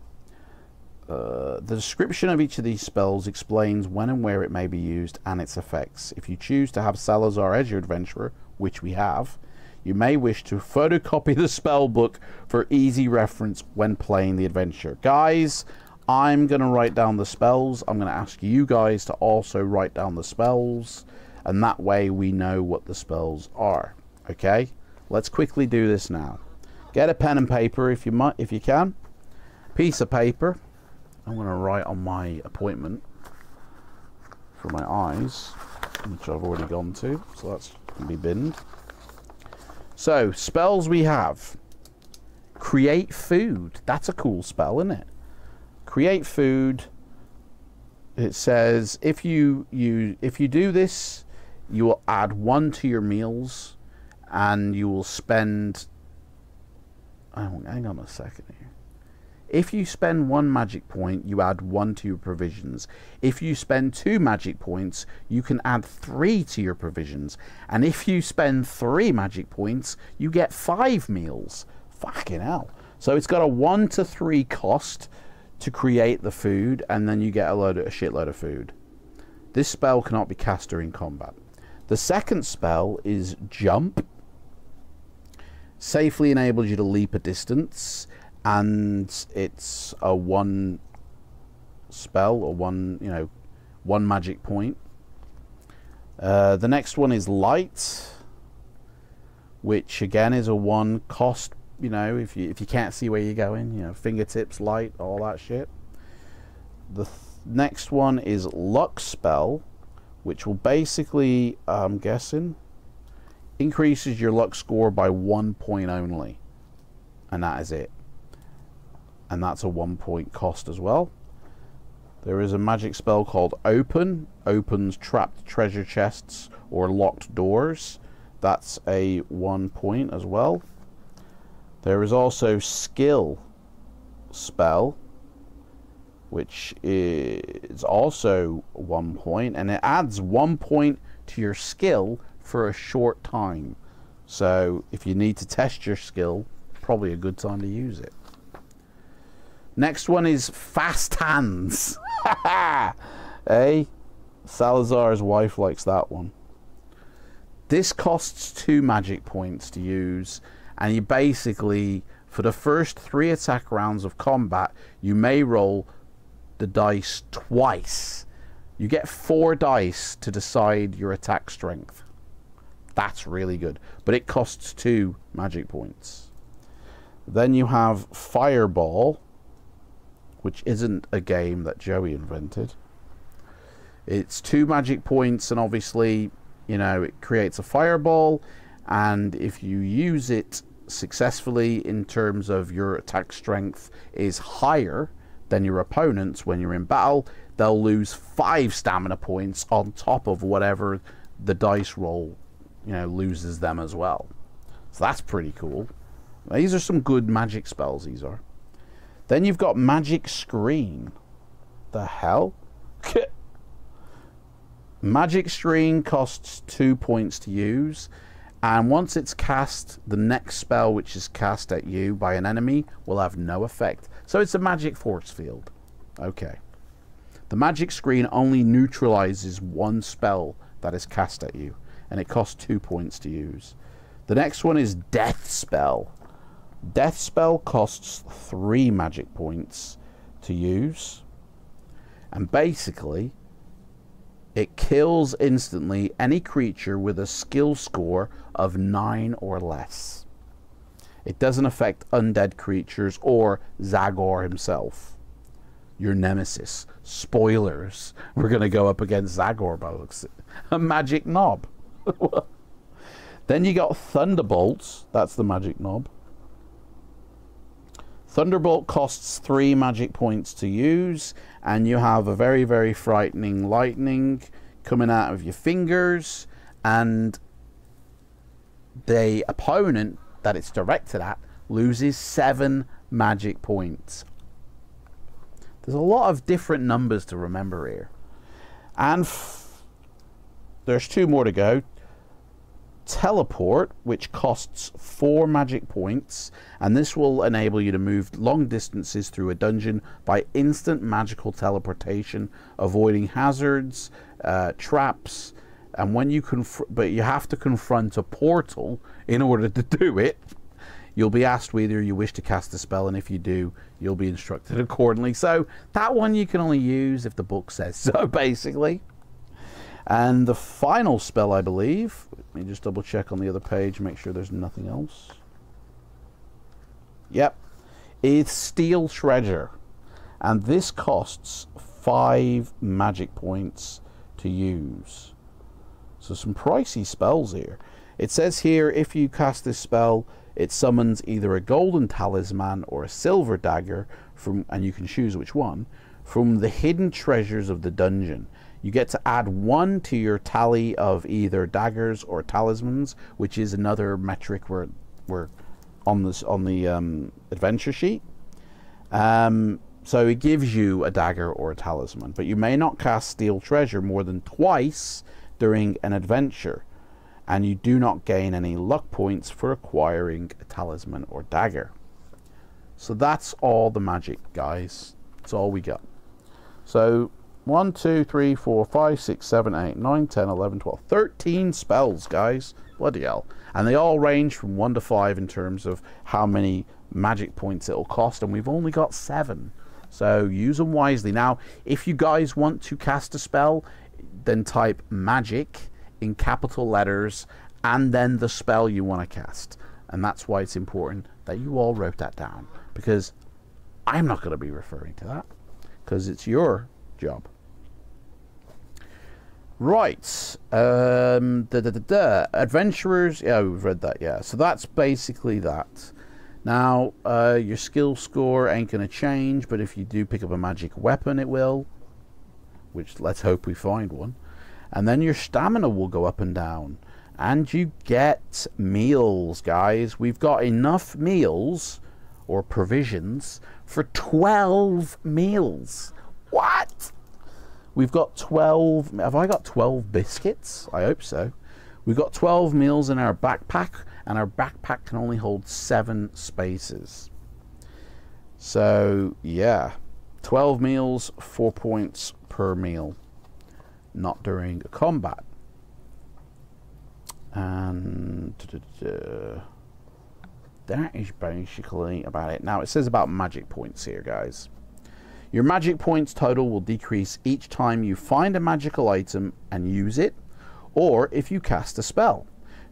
The description of each of these spells explains when and where it may be used and its effects. If you choose to have Salazar as your adventurer, which we have, you may wish to photocopy the spell book for easy reference when playing the adventure. Guys, I'm going to write down the spells. I'm going to ask you guys to also write down the spells, and that way we know what the spells are. Okay? Let's quickly do this now. Get a pen and paper if you can. Piece of paper. I'm going to write on my appointment for my eyes, which I've already gone to, so that's going to be binned. So, spells we have. Create food. That's a cool spell, isn't it? Create food. It says if you do this, you will add 1 to your meals, and you will spend. Hang on a second here. If you spend 1 magic point, you add 1 to your provisions. If you spend 2 magic points, you can add 3 to your provisions. And if you spend 3 magic points, you get 5 meals. Fucking hell. So it's got a 1 to 3 cost to create the food, and then you get a shitload of food. This spell cannot be cast during combat. The second spell is Jump. Safely enables you to leap a distance, and it's a 1 spell, or 1 magic point. The next one is Light, which again is a 1 cost. If you can't see where you're going, fingertips, light, all that shit. The next one is Luck spell, which will basically, I'm guessing, increases your luck score by 1 point only, and that is it. And that's a 1 point cost as well. There is a magic spell called Open. Opens trapped treasure chests or locked doors. That's a 1 point as well. There is also Skill spell, which is also 1 point, and it adds 1 point to your skill for a short time. So if you need to test your skill, probably a good time to use it. Next one is Fast Hands. Hey, Salazar's wife likes that one. This costs 2 magic points to use, and you basically, for the first 3 attack rounds of combat, you may roll the dice twice. You get 4 dice to decide your attack strength. That's really good, but it costs 2 magic points. Then you have Fireball, which isn't a game that Joey invented. It's 2 magic points, and obviously, you know, it creates a fireball, and if you use it successfully in terms of your attack strength is higher than your opponent's when you're in battle, they'll lose 5 stamina points on top of whatever the dice roll, you know, loses them as well. So that's pretty cool. These are some good magic spells, these are. Then you've got Magic Screen. The hell? Magic Screen costs 2 points to use, and once it's cast, the next spell which is cast at you by an enemy will have no effect. So it's a magic force field. Okay. The Magic Screen only neutralizes 1 spell that is cast at you, and it costs 2 points to use. The next one is Death Spell. Death Spell costs 3 magic points to use, and basically it kills instantly any creature with a skill score of 9 or less. It doesn't affect undead creatures or Zagor himself, your nemesis. Spoilers, we're going to go up against Zagor by the looks of it. A magic knob. Then you got Thunderbolts. That's the magic knob. Thunderbolt costs 3 magic points to use, and you have a very, very frightening lightning coming out of your fingers, and the opponent that it's directed at loses 7 magic points. There's a lot of different numbers to remember here. And there's 2 more to go. Teleport, which costs 4 magic points, and this will enable you to move long distances through a dungeon by instant magical teleportation, avoiding hazards, traps, and when you but you have to confront a portal in order to do it. You'll be asked whether you wish to cast a spell, and if you do, you'll be instructed accordingly. So that one you can only use if the book says so, basically. And the final spell, I believe, let me just double check on the other page, make sure there's nothing else. Yep, is Steel Treasure. And this costs 5 magic points to use. So some pricey spells here. It says here, if you cast this spell, it summons either a golden talisman or a silver dagger, and you can choose which one, from the hidden treasures of the dungeon. You get to add 1 to your tally of either daggers or talismans, which is another metric we're on the adventure sheet. So it gives you a dagger or a talisman, but you may not cast Steel Treasure more than twice during an adventure, and you do not gain any luck points for acquiring a talisman or dagger. So that's all the magic, guys. That's all we got. So 1, 2, 3, 4, 5, 6, 7, 8, 9, 10, 11, 12, 13 spells, guys. Bloody hell. And they all range from 1 to 5 in terms of how many magic points it'll cost, and we've only got 7. So use them wisely. Now, if you guys want to cast a spell, then type magic in capital letters and then the spell you want to cast. And that's why it's important that you all wrote that down, because I'm not going to be referring to that, because it's your job. Right. Adventurers. Yeah, we've read that. Yeah. So that's basically that. Now, your skill score ain't going to change, but if you do pick up a magic weapon, it will. Which, let's hope we find one. And then your stamina will go up and down. And you get meals, guys. We've got enough meals, or provisions, for 12 meals. What? We've got 12... Have I got 12 biscuits? I hope so. We've got 12 meals in our backpack, and our backpack can only hold 7 spaces. So, yeah. 12 meals, 4 points per meal. Not during a combat. And that is basically about it. Now it says about magic points here, guys. Your magic points total will decrease each time you find a magical item and use it, or if you cast a spell.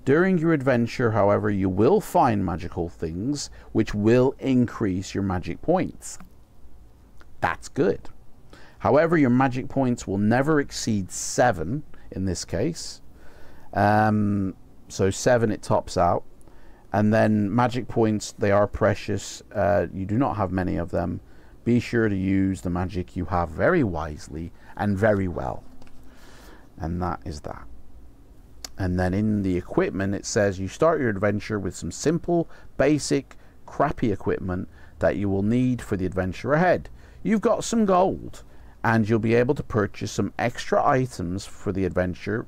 During your adventure, however, you will find magical things which will increase your magic points. That's good. However, your magic points will never exceed 7 in this case. So 7 it tops out. And then magic points, they are precious. You do not have many of them. Be sure to use the magic you have very wisely and very well. And that is that. And then in the equipment, it says you start your adventure with some simple, basic, crappy equipment that you will need for the adventure ahead. You've got some gold, and you'll be able to purchase some extra items for the adventure.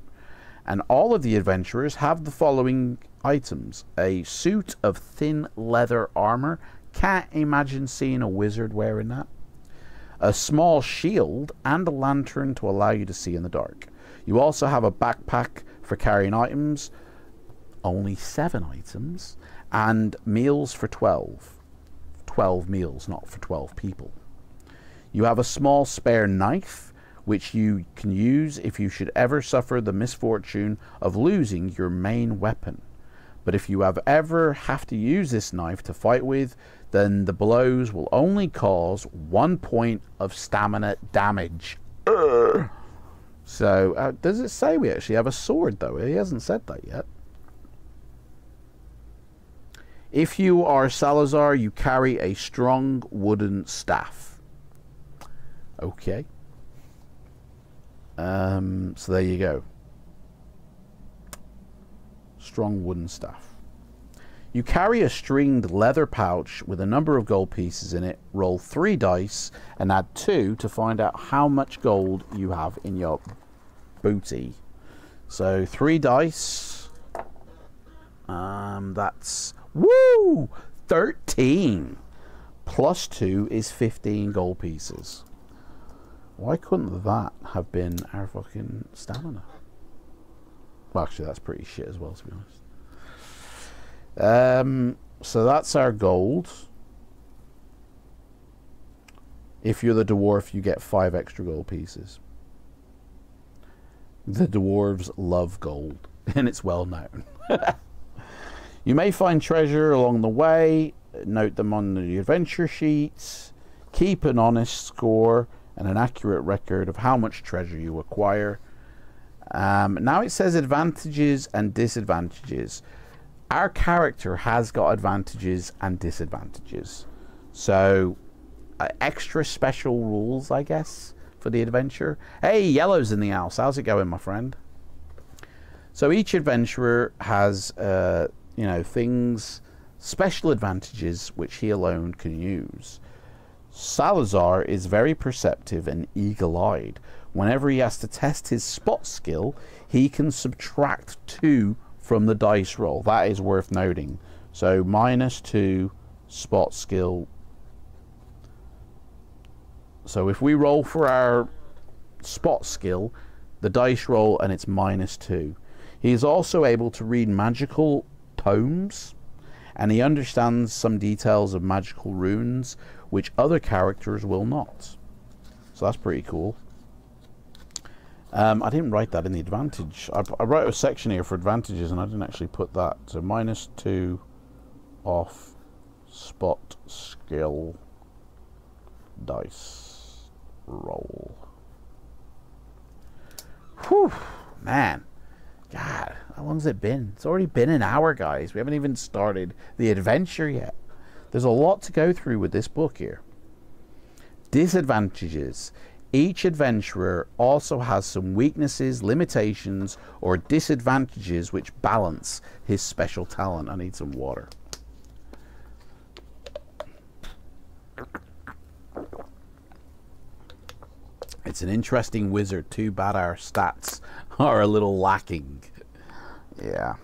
And all of the adventurers have the following items: a suit of thin leather armor. Can't imagine seeing a wizard wearing that. A small shield and a lantern to allow you to see in the dark. You also have a backpack for carrying items, only 7 items, and meals for 12. 12 meals, not for 12 people. You have a small spare knife, which you can use if you should ever suffer the misfortune of losing your main weapon. But if you ever have to use this knife to fight with, then the blows will only cause 1 point of stamina damage. So, does it say we actually have a sword, though? He hasn't said that yet. If you are Salazar, you carry a strong wooden staff. Okay. So there you go. Strong wooden staff. You carry a stringed leather pouch with a number of gold pieces in it. Roll 3 dice and add 2 to find out how much gold you have in your booty. So 3 dice. That's 13. Plus 2 is 15 gold pieces. Why couldn't that have been our fucking stamina? Well, actually, that's pretty shit as well, to be honest. So that's our gold. If you're the dwarf, you get 5 extra gold pieces. The dwarves love gold, and it's well known. You may find treasure along the way. Note them on the adventure sheets. Keep an honest score and an accurate record of how much treasure you acquire. Now it says advantages and disadvantages. Our character has got advantages and disadvantages. So, extra special rules, I guess, for the adventure. Hey, Yellow's in the house. How's it going, my friend? So each adventurer has, you know, things, special advantages, which he alone can use. Salazar is very perceptive and eagle-eyed. Whenever he has to test his spot skill, he can subtract 2 from the dice roll. That is worth noting. So -2 spot skill. So if we roll for our spot skill, the dice roll, and it's -2. He is also able to read magical tomes, and he understands some details of magical runes, which other characters will not. So that's pretty cool. I didn't write that in the advantage. I wrote a section here for advantages, and I didn't actually put that. So -2 off spot skill dice roll. Whew, man. God, how long's it been? It's already been an hour, guys. We haven't even started the adventure yet. There's a lot to go through with this book here. Disadvantages. Each adventurer also has some weaknesses, limitations, or disadvantages which balance his special talent. I need some water. It's an interesting wizard. Too bad our stats are a little lacking. Yeah.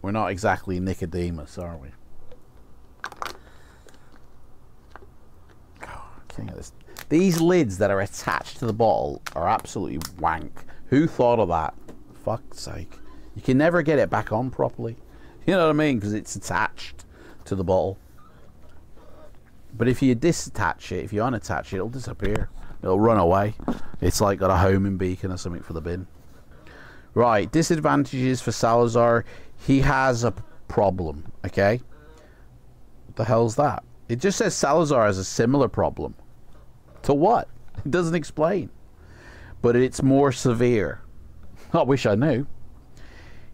We're not exactly Nicodemus, are we? Oh, can't get this. These lids that are attached to the bottle are absolutely wank. Who thought of that? Fuck's sake. You can never get it back on properly. You know what I mean? Because it's attached to the bottle. But if you disattach it, if you unattach it, it'll disappear. It'll run away. It's like got a homing beacon or something for the bin. Right, disadvantages for Salazar. He has a problem, okay? What the hell's that? It just says Salazar has a similar problem. To what? It doesn't explain. But it's more severe. I wish I knew.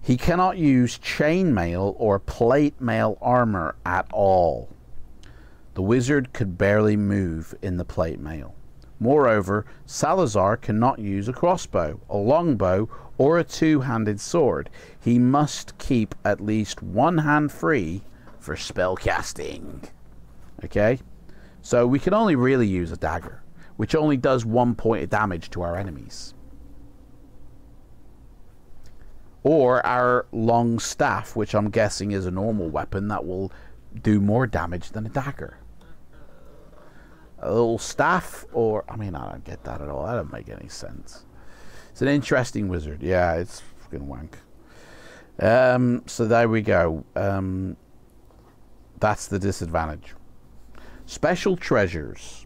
He cannot use chainmail or plate mail armor at all. The wizard could barely move in the plate mail. Moreover, Salazar cannot use a crossbow, a longbow, or a two-handed sword. He must keep at least one hand free for spellcasting. Okay? So we can only really use a dagger, which only does 1 point of damage to our enemies. Or our long staff, which I'm guessing is a normal weapon that will do more damage than a dagger. A little staff, or I mean, I don't get that at all. That doesn't make any sense. It's an interesting wizard. Yeah, it's fucking wank. So there we go. That's the disadvantage. Special treasures.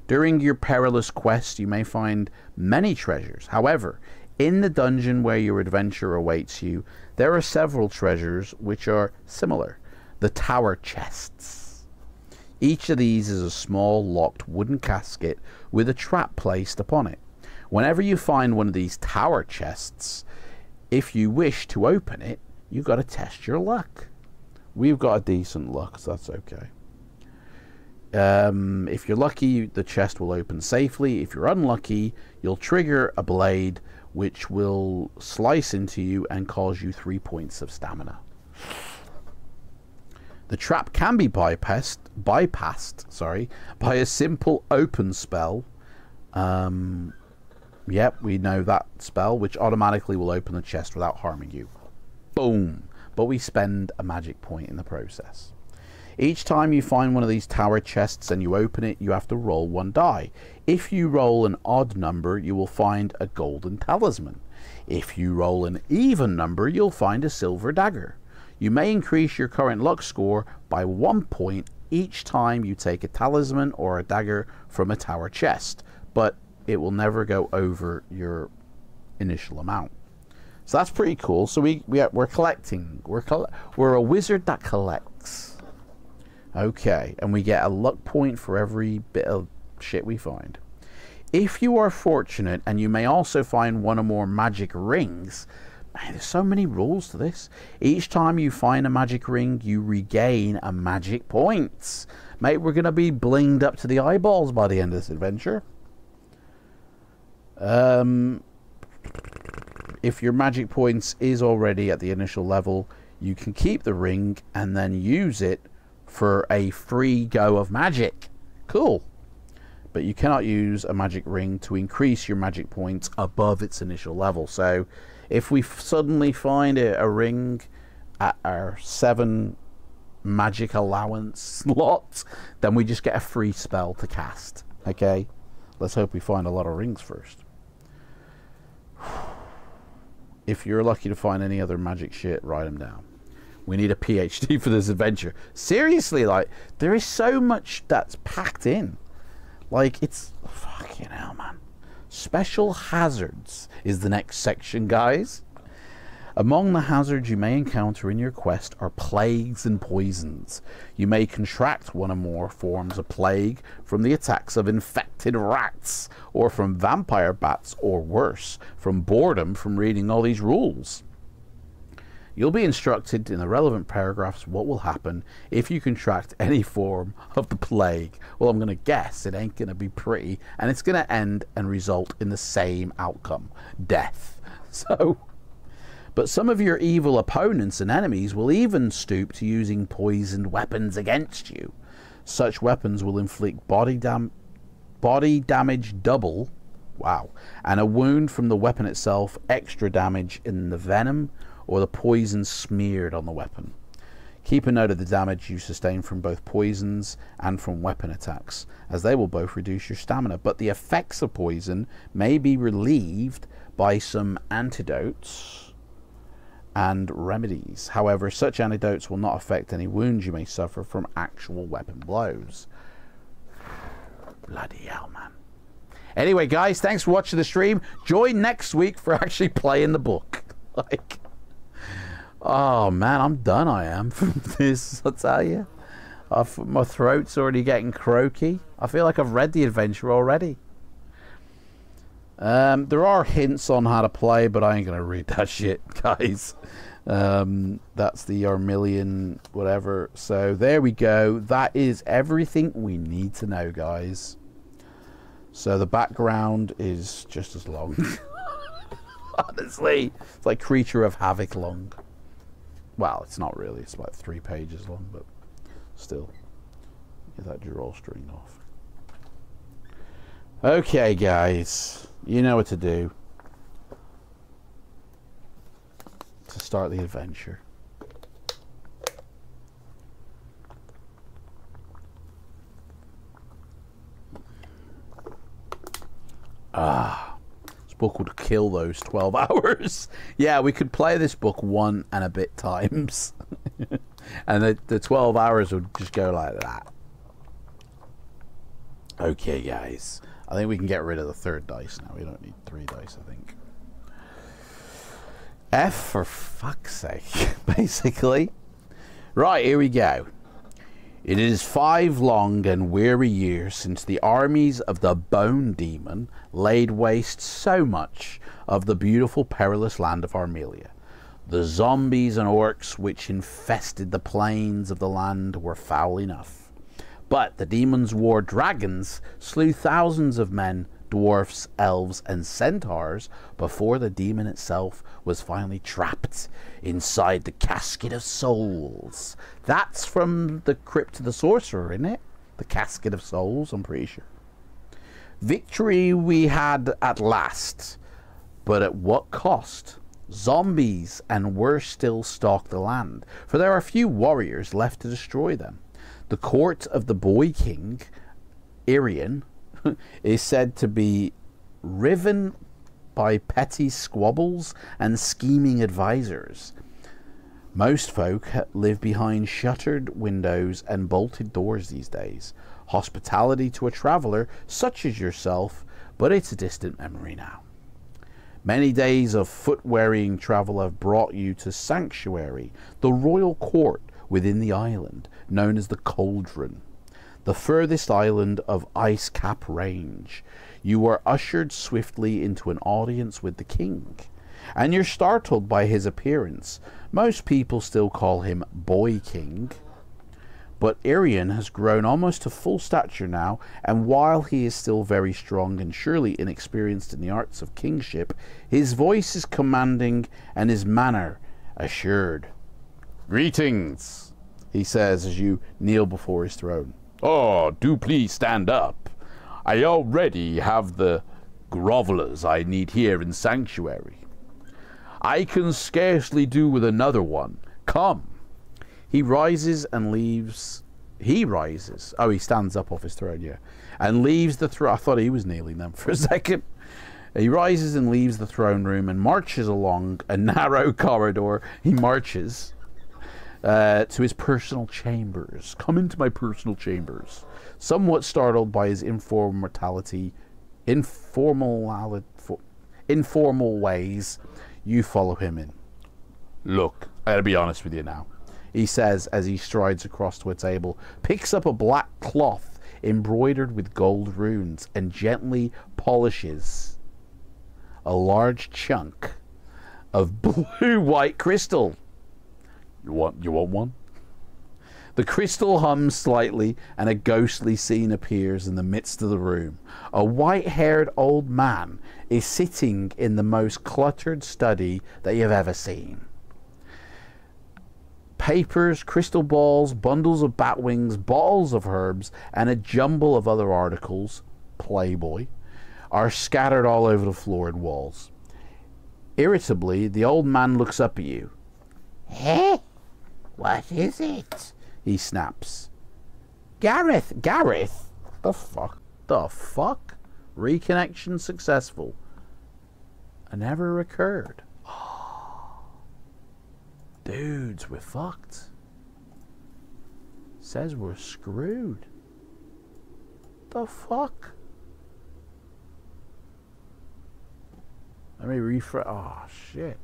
During your perilous quest, you may find many treasures. However, in the dungeon where your adventure awaits you, there are several treasures which are similar. The tower chests. Each of these is a small locked wooden casket with a trap placed upon it. Whenever you find one of these tower chests, if you wish to open it, you've got to test your luck. We've got a decent luck, so that's okay. If you're lucky, the chest will open safely. If you're unlucky, you'll trigger a blade which will slice into you and cause you 3 points of stamina. The trap can be bypassed by a simple open spell. Yep, we know that spell, which automatically will open the chest without harming you. Boom! But we spend a magic point in the process. Each time you find one of these tower chests and you open it, you have to roll 1 die. If you roll an odd number, you will find a golden talisman. If you roll an even number, you'll find a silver dagger. You may increase your current luck score by 1 point each time you take a talisman or a dagger from a tower chest, but it will never go over your initial amount. So that's pretty cool. So we're collecting. We're a wizard that collects. Okay, and we get a luck point for every bit of shit we find. If you are fortunate, and you may also find one or more magic rings. Man, there's so many rules to this. Each time you find a magic ring, you regain a magic points. Mate, we're going to be blinged up to the eyeballs by the end of this adventure. If your magic points is already at the initial level, you can keep the ring and then use it for a free go of magic. Cool. But you cannot use a magic ring to increase your magic points above its initial level. So if we suddenly find a ring at our 7 magic allowance slot, then we just get a free spell to cast. Okay? Let's hope we find a lot of rings first. If you're lucky to find any other magic shit, write them down. We need a PhD for this adventure. Seriously, like, there is so much that's packed in. Like, it's... fucking hell, man. Special hazards is the next section, guys. Among the hazards you may encounter in your quest are plagues and poisons. You may contract one or more forms of plague from the attacks of infected rats, or from vampire bats, or worse, from boredom from reading all these rules. You'll be instructed in the relevant paragraphs what will happen if you contract any form of the plague. Well, I'm going to guess it ain't going to be pretty, and it's going to end and result in the same outcome, death. So, but some of your evil opponents and enemies will even stoop to using poisoned weapons against you. Such weapons will inflict body damage double, wow, and a wound from the weapon itself, extra damage in the venom or the poison smeared on the weapon. Keep a note of the damage you sustain from both poisons and from weapon attacks, as they will both reduce your stamina. But the effects of poison may be relieved by some antidotes and remedies. However, such antidotes will not affect any wounds you may suffer from actual weapon blows. Bloody hell, man. Anyway, guys, thanks for watching the stream. Join next week for actually playing the book. Like, oh man, I'm done. I am from this. I'll tell you, my throat's already getting croaky. I feel like I've read the adventure already. There are hints on how to play, but I ain't gonna read that shit, guys. That's the Armillion whatever. So there we go. That is everything we need to know, guys. So the background is just as long. Honestly, it's like Creature of Havoc long. Well, it's not really. It's about 3 pages long, but still. Get that drawstring off. Okay, guys. You know what to do to start the adventure. This book would kill those 12 hours. Yeah, we could play this book 1 and a bit times. And the 12 hours would just go like that. Okay, guys. I think we can get rid of the 3rd dice now. We don't need 3 dice, I think. F for fuck's sake, basically. Right, here we go. It is 5 long and weary years since the armies of the Bone Demon laid waste so much of the beautiful, perilous land of Armelia. The zombies and orcs which infested the plains of the land were foul enough. But the demons wore dragons, slew thousands of men, dwarfs, elves, and centaurs before the demon itself was finally trapped inside the Casket of Souls. That's from the Crypt of the Sorcerer, isn't it? The Casket of Souls, I'm pretty sure. Victory we had at last, but at what cost? Zombies and worse still stalk the land, for there are few warriors left to destroy them. The court of the Boy King, Irian, is said to be riven by petty squabbles and scheming advisors. Most folk live behind shuttered windows and bolted doors these days. Hospitality to a traveller such as yourself, but it's a distant memory now. Many days of foot-wearying travel have brought you to Sanctuary, the royal court within the island, known as the Cauldron, the furthest island of Ice Cap Range. You were ushered swiftly into an audience with the king, and you're startled by his appearance. Most people still call him Boy King, but Irian has grown almost to full stature now, and while he is still very strong and surely inexperienced in the arts of kingship, his voice is commanding and his manner assured. "Greetings," he says as you kneel before his throne. "Oh, do please stand up. I already have the grovelers I need here in Sanctuary. I can scarcely do with another one. Come." He rises and leaves. He rises. Oh, he stands up off his throne, yeah. And leaves the throne. I thought he was kneeling then for a second. He rises and leaves the throne room and marches along a narrow corridor. He marches to his personal chambers. "Come into my personal chambers." Somewhat startled by his informal ways, you follow him in. "Look, I gotta be honest with you now," he says as he strides across to a table, picks up a black cloth embroidered with gold runes, and gently polishes a large chunk of blue-white crystal. You want one?" The crystal hums slightly, and a ghostly scene appears in the midst of the room. A white-haired old man is sitting in the most cluttered study that you've ever seen. Papers, crystal balls, bundles of bat wings, bottles of herbs, and a jumble of other articles, Playboy, are scattered all over the floor and walls. Irritably, the old man looks up at you. "Eh? What is it? He snaps. Gareth? Gareth? The fuck? The fuck? Reconnection successful. It never occurred. Dudes, we're fucked. Says we're screwed. The fuck? Let me refresh. Oh, shit.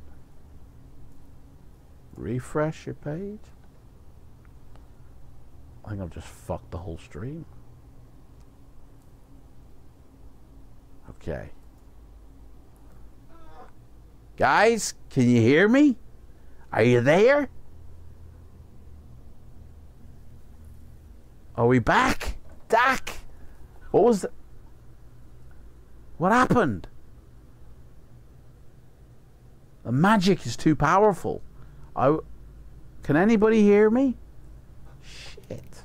Refresh your page. I think I've just fucked the whole stream. Okay. Guys, can you hear me? Are you there? Are we back? Dak! What was the... What happened? The magic is too powerful. Can anybody hear me? Shit.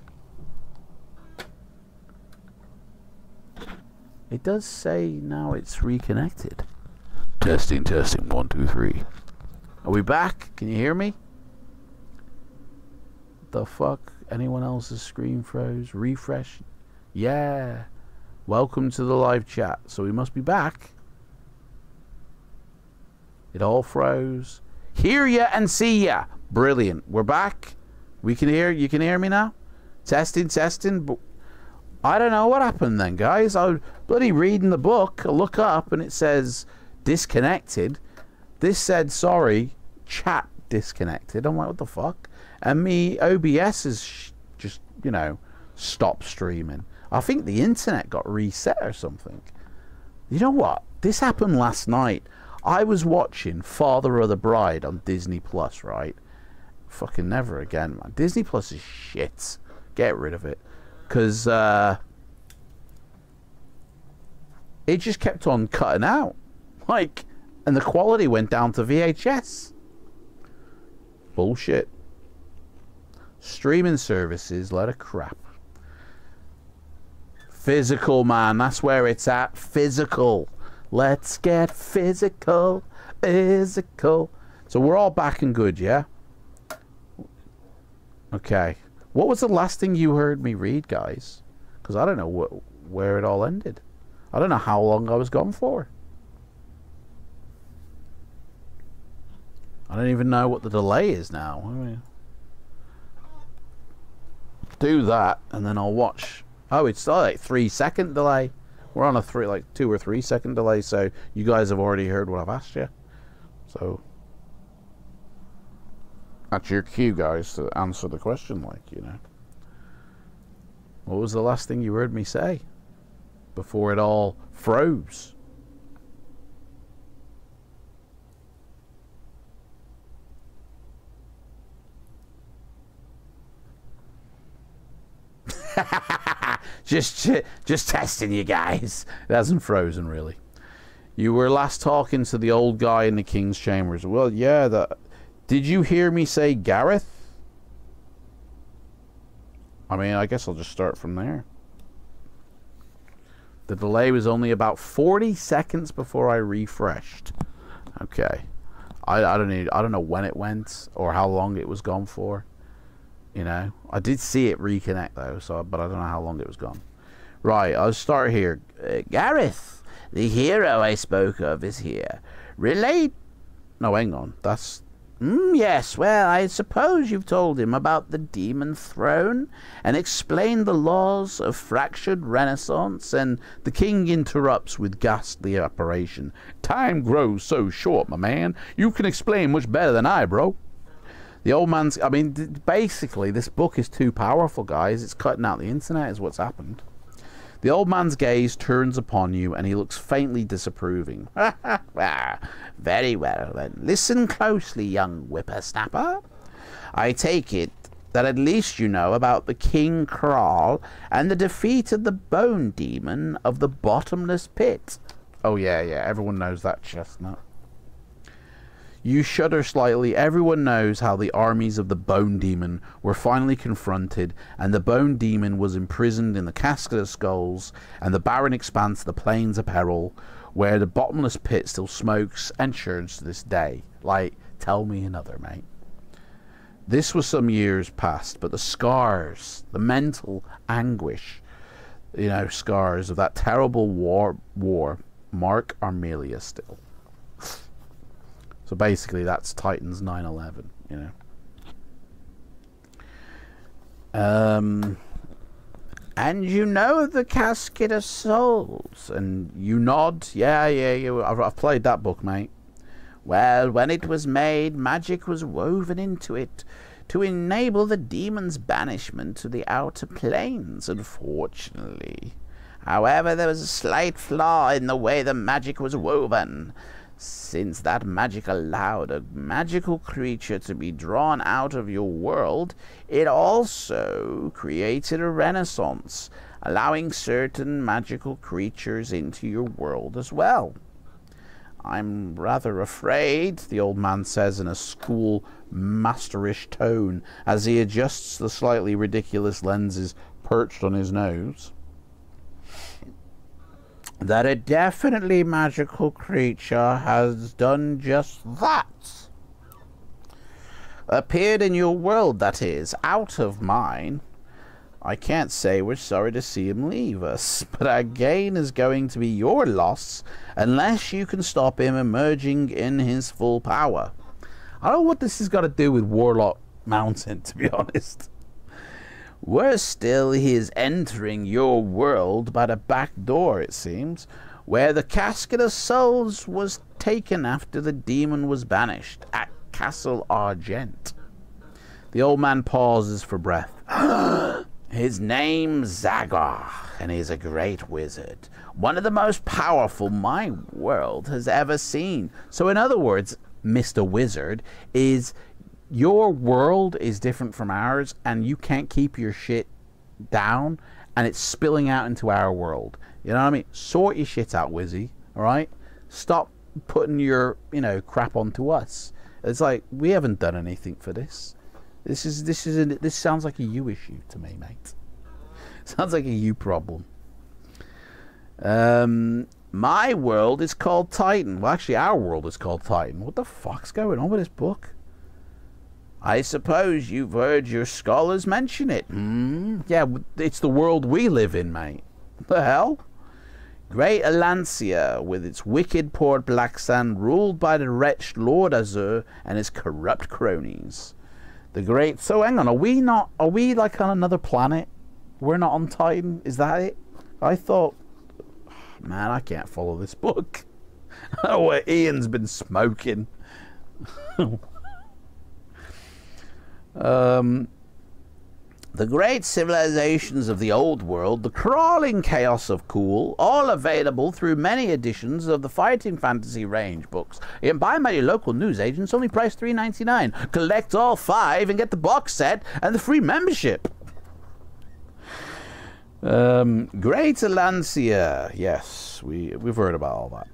It does say now it's reconnected. Testing, testing, 1, 2, 3. Are we back? Can you hear me? The fuck? Anyone else's screen froze? Refresh? Yeah. Welcome to the live chat. So we must be back. It all froze. Hear ya and see ya. Brilliant. We're back. We can hear. You can hear me now? Testing, testing. But I don't know what happened then, guys. I was bloody reading the book. I look up and it says disconnected. This said, sorry, chat disconnected. I'm like, what the fuck? And me OBS is just, you know, stopped streaming. I think the internet got reset or something. You know what? This happened last night. I was watching Father of the Bride on Disney Plus, right? Fucking never again, man. Disney Plus is shit. Get rid of it. Because it just kept on cutting out. Like, and the quality went down to VHS. Bullshit. Streaming services, let of crap. Physical, man. That's where it's at. Physical. Let's get physical. Physical. So we're all back and good, yeah? Okay. What was the last thing you heard me read, guys? Because I don't know where it all ended. I don't know how long I was gone for. I don't even know what the delay is now. I mean, do that, and then I'll watch. Oh, it's like 3-second delay. We're on a 2 or 3 second delay, so you guys have already heard what I've asked you. So that's your cue, guys, to answer the question, like, you know. What was the last thing you heard me say before it all froze? just testing you guys. It hasn't frozen, really. You were last talking to the old guy in the King's Chambers. Well, yeah, did you hear me say Gareth? I mean, I guess I'll just start from there. The delay was only about 40 seconds before I refreshed. Okay. I don't know when it went or how long it was gone for. You know, I did see it reconnect though, but I don't know how long it was gone. Right, I'll start here. Gareth, the hero I spoke of, is here. Relate? No, hang on. That's... yes, well, I suppose you've told him about the demon throne and explained the laws of fractured renaissance, and the king interrupts with ghastly apparition. Time grows so short, my man. You can explain much better than I, bro. The old man's... I mean, basically, this book is too powerful, guys. It's cutting out the internet is what's happened. The old man's gaze turns upon you, and he looks faintly disapproving. Very well, then. Listen closely, young whippersnapper. I take it that at least you know about the King Kral and the defeat of the bone demon of the bottomless pit. Oh, yeah, everyone knows that, chestnut. You shudder slightly. Everyone knows how the armies of the Bone Demon were finally confronted, and the Bone Demon was imprisoned in the Casket of Skulls and the barren expanse of the Plains of Peril, where the bottomless pit still smokes and churns to this day. Like, tell me another, mate. This was some years past, but the scars, the mental anguish, you know, scars of that terrible war mark Armelia still. So basically that's Titan's 9/11, you know. And you know the Casket of Souls, and you nod. Yeah, I've played that book, mate. Well, when it was made, magic was woven into it to enable the demon's banishment to the outer planes, unfortunately. However, there was a slight flaw in the way the magic was woven. Since that magic allowed a magical creature to be drawn out of your world, it also created a renaissance, allowing certain magical creatures into your world as well. I'm rather afraid, the old man says in a schoolmasterish tone as he adjusts the slightly ridiculous lenses perched on his nose, that a definitely magical creature has done just that. Appeared in your world, that is, out of mine. I can't say we're sorry to see him leave us, but our gain is going to be your loss unless you can stop him emerging in his full power. I don't know what this has got to do with Warlock Mountain, to be honest. Worse still, he is entering your world by the back door, it seems, where the Casket of Souls was taken after the demon was banished, at Castle Argent. The old man pauses for breath. His name's Zagor, and he's a great wizard, one of the most powerful my world has ever seen. So in other words, Mr. Wizard, is your world is different from ours, and you can't keep your shit down, and it's spilling out into our world. You know what I mean? Sort your shit out, Wizzy. All right? Stop putting your, you know, crap onto us. It's like, we haven't done anything for this. This sounds like a you issue to me, mate. Sounds like a you problem. My world is called Titan. Well, actually, our world is called Titan. What the fuck's going on with this book? I suppose you've heard your scholars mention it. Yeah, it's the world we live in, mate. The hell? Great Alancia, with its wicked Port Black Sand, ruled by the wretched Lord Azur and his corrupt cronies. The great... So, hang on, are we like on another planet? We're not on Titan? Is that it? I thought... Man, I can't follow this book. I don't know what Ian's been smoking. The great civilizations of the old world, the crawling chaos of cool, all available through many editions of the Fighting Fantasy range books. You can buy them at your local newsagents, only priced $3.99. Collect all 5 and get the box set and the free membership. Great Alancia. Yes, we've heard about all that.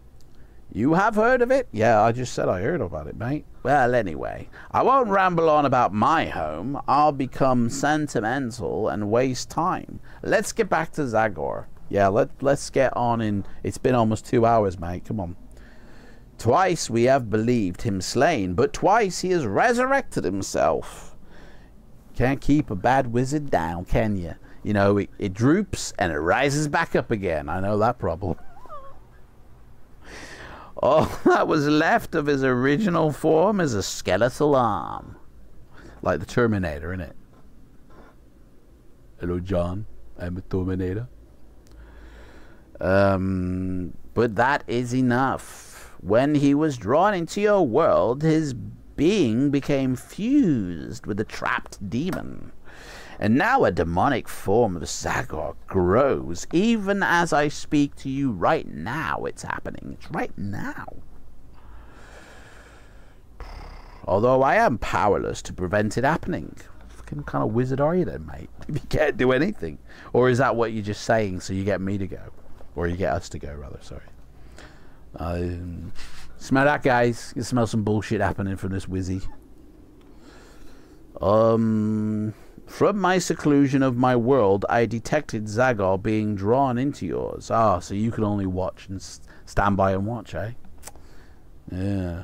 You have heard of it? Yeah, I just said I heard about it, mate. Well, anyway, I won't ramble on about my home. I'll become sentimental and waste time. Let's get back to Zagor. Yeah, let's get on in... It's been almost 2 hours, mate. Come on. Twice we have believed him slain, but twice he has resurrected himself. Can't keep a bad wizard down, can you? You know, it droops and it rises back up again. I know that problem. All that was left of his original form is a skeletal arm. Like the Terminator, innit? Hello, John. I'm a Terminator. But that is enough. When he was drawn into your world, his being became fused with the trapped demon. And now a demonic form of Zagor grows. Even as I speak to you right now, it's happening. It's right now. Although I am powerless to prevent it happening. What kind of wizard are you then, mate? If you can't do anything. Or is that what you're just saying so you get me to go? Or you get us to go, rather, sorry. Smell that, guys. You smell some bullshit happening from this wizzy. From my seclusion of my world, I detected Zagor being drawn into yours. Ah, so you can only watch and stand by and watch, eh? Yeah.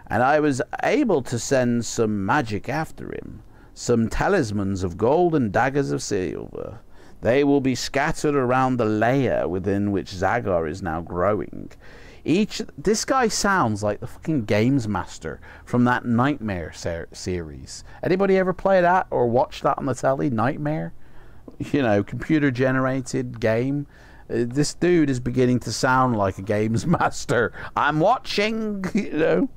And I was able to send some magic after him. some talismans of gold and daggers of silver. They will be scattered around the layer within which Zagor is now growing. This guy sounds like the fucking games master from that Nightmare series. Anybody ever play that or watch that on the telly? Nightmare? You know, computer generated game. This dude is beginning to sound like a games master. I'm watching, you know.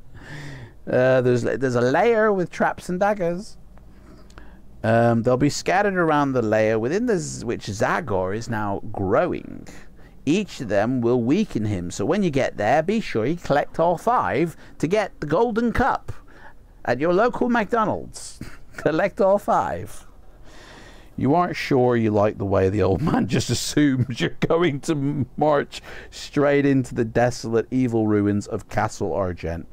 There's a layer with traps and daggers. They'll be scattered around the layer within which Zagor is now growing. Each of them will weaken him, so when you get there, be sure you collect all 5 to get the golden cup at your local McDonald's. Collect all 5. You aren't sure you like the way the old man just assumes you're going to march straight into the desolate, evil ruins of Castle Argent.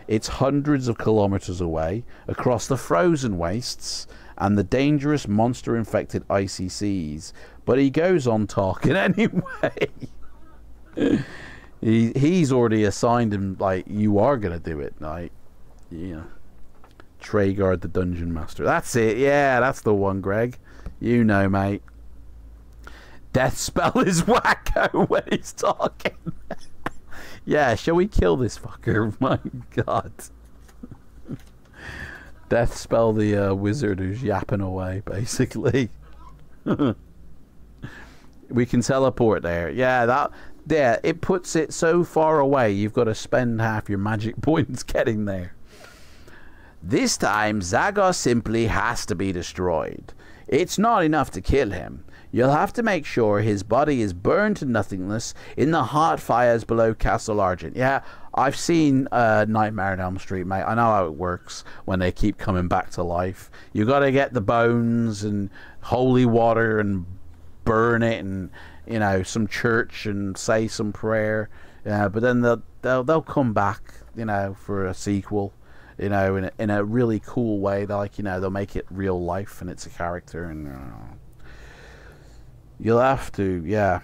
It's hundreds of kilometers away, across the frozen wastes and the dangerous monster-infected icy seas. But he goes on talking anyway. He's already assigned him, like, you are going to do it, like, yeah. Traegard the Dungeon Master. That's it, yeah, that's the one, Greg. You know, mate. Death spell is wacko when he's talking. Yeah, shall we kill this fucker? My God. Death spell the wizard who's yapping away, basically. We can teleport there. Yeah, it puts it so far away you've got to spend half your magic points getting there. This time, Zagor simply has to be destroyed. It's not enough to kill him. You'll have to make sure his body is burned to nothingness in the hot fires below Castle Argent. Yeah, I've seen Nightmare on Elm Street, mate. I know how it works when they keep coming back to life. You got to get the bones and holy water and burn it, and you know, some church and say some prayer. But then they'll come back, you know, for a sequel. You know, in a really cool way. They're like, you know, they'll make it real life and it's a character, and you'll have to, yeah.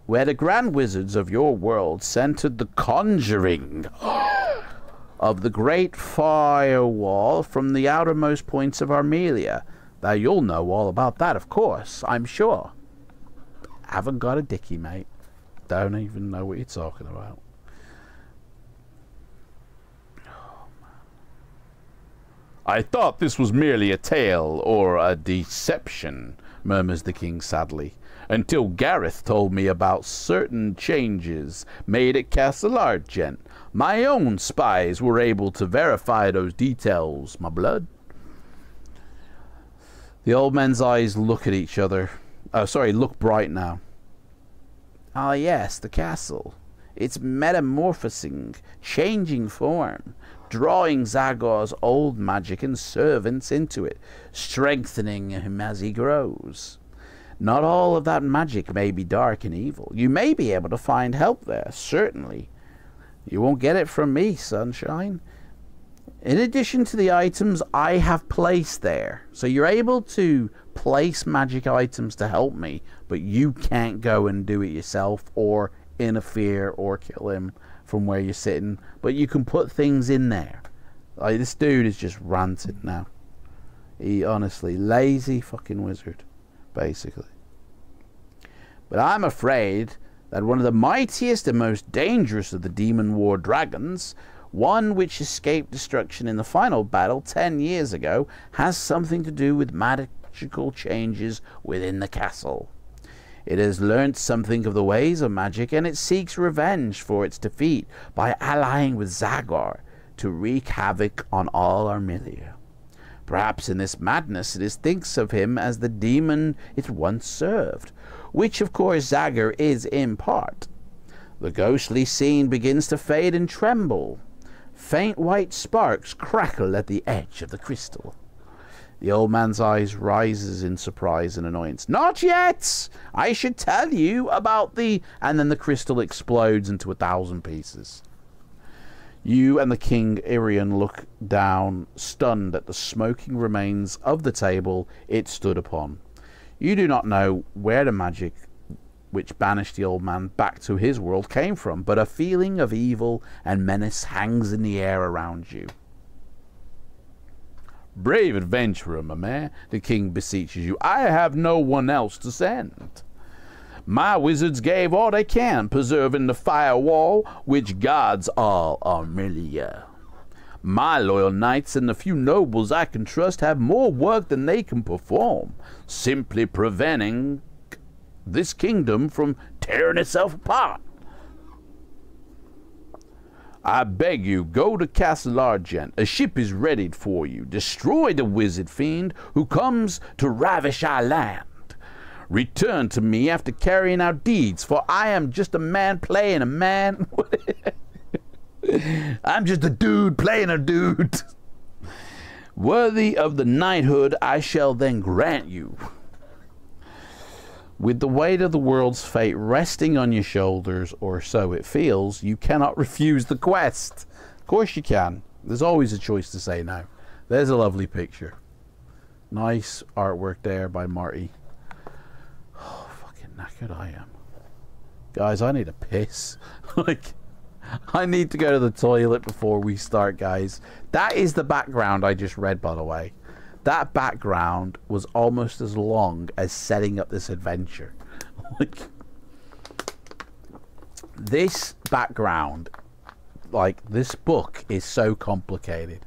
Where the grand wizards of your world centered the conjuring of the great firewall from the outermost points of Armelia. Now, you'll know all about that, of course, I'm sure. Haven't got a dicky, mate. Don't even know what you're talking about. I thought this was merely a tale or a deception, murmurs the king sadly, until Gareth told me about certain changes made at Castle Argent. My own spies were able to verify those details, my blood. The old man's eyes look at each other. Oh, sorry, look bright now. Ah, yes, the castle. It's metamorphosing, changing form, drawing Zagor's old magic and servants into it, strengthening him as he grows. Not all of that magic may be dark and evil. You may be able to find help there, certainly. You won't get it from me, sunshine. In addition to the items I have placed there. So you're able to place magic items to help me, but you can't go and do it yourself or interfere or kill him from where you're sitting. But you can put things in there. Like, this dude is just ranted now. He honestly, lazy fucking wizard, basically. But I'm afraid that one of the mightiest and most dangerous of the Demon War dragons, one which escaped destruction in the final battle 10 years ago, has something to do with magical changes within the castle. It has learnt something of the ways of magic, and it seeks revenge for its defeat by allying with Zagor to wreak havoc on all Armelia. Perhaps in this madness it thinks of him as the demon it once served, which of course Zagor is in part. The ghostly scene begins to fade and tremble. Faint white sparks crackle at the edge of the crystal. The old man's eyes rises in surprise and annoyance. Not yet! I should tell you about the... And then the crystal explodes into 1,000 pieces. You and the King Irion look down, stunned at the smoking remains of the table it stood upon. You do not know where the magic which banished the old man back to his world came from, but a feeling of evil and menace hangs in the air around you. Brave adventurer, my man, the king beseeches you. I have no one else to send. My wizards gave all they can, preserving the firewall, which guards all Armelia. My loyal knights and the few nobles I can trust have more work than they can perform, simply preventing this kingdom from tearing itself apart. I beg you, go to Castle Argent. A ship is readied for you. Destroy the wizard fiend who comes to ravish our land. Return to me after carrying out deeds, for I am just a man playing a man. I'm just a dude playing a dude. Worthy of the knighthood I shall then grant you. With the weight of the world's fate resting on your shoulders, or so it feels, you cannot refuse the quest. Of course you can. There's always a choice to say no. There's a lovely picture. Nice artwork there by Marty. Oh, fucking knackered I am. Guys, I need a piss. I need to go to the toilet before we start, guys. That is the background I just read, by the way. That background was almost as long as setting up this adventure. This background, this book is so complicated.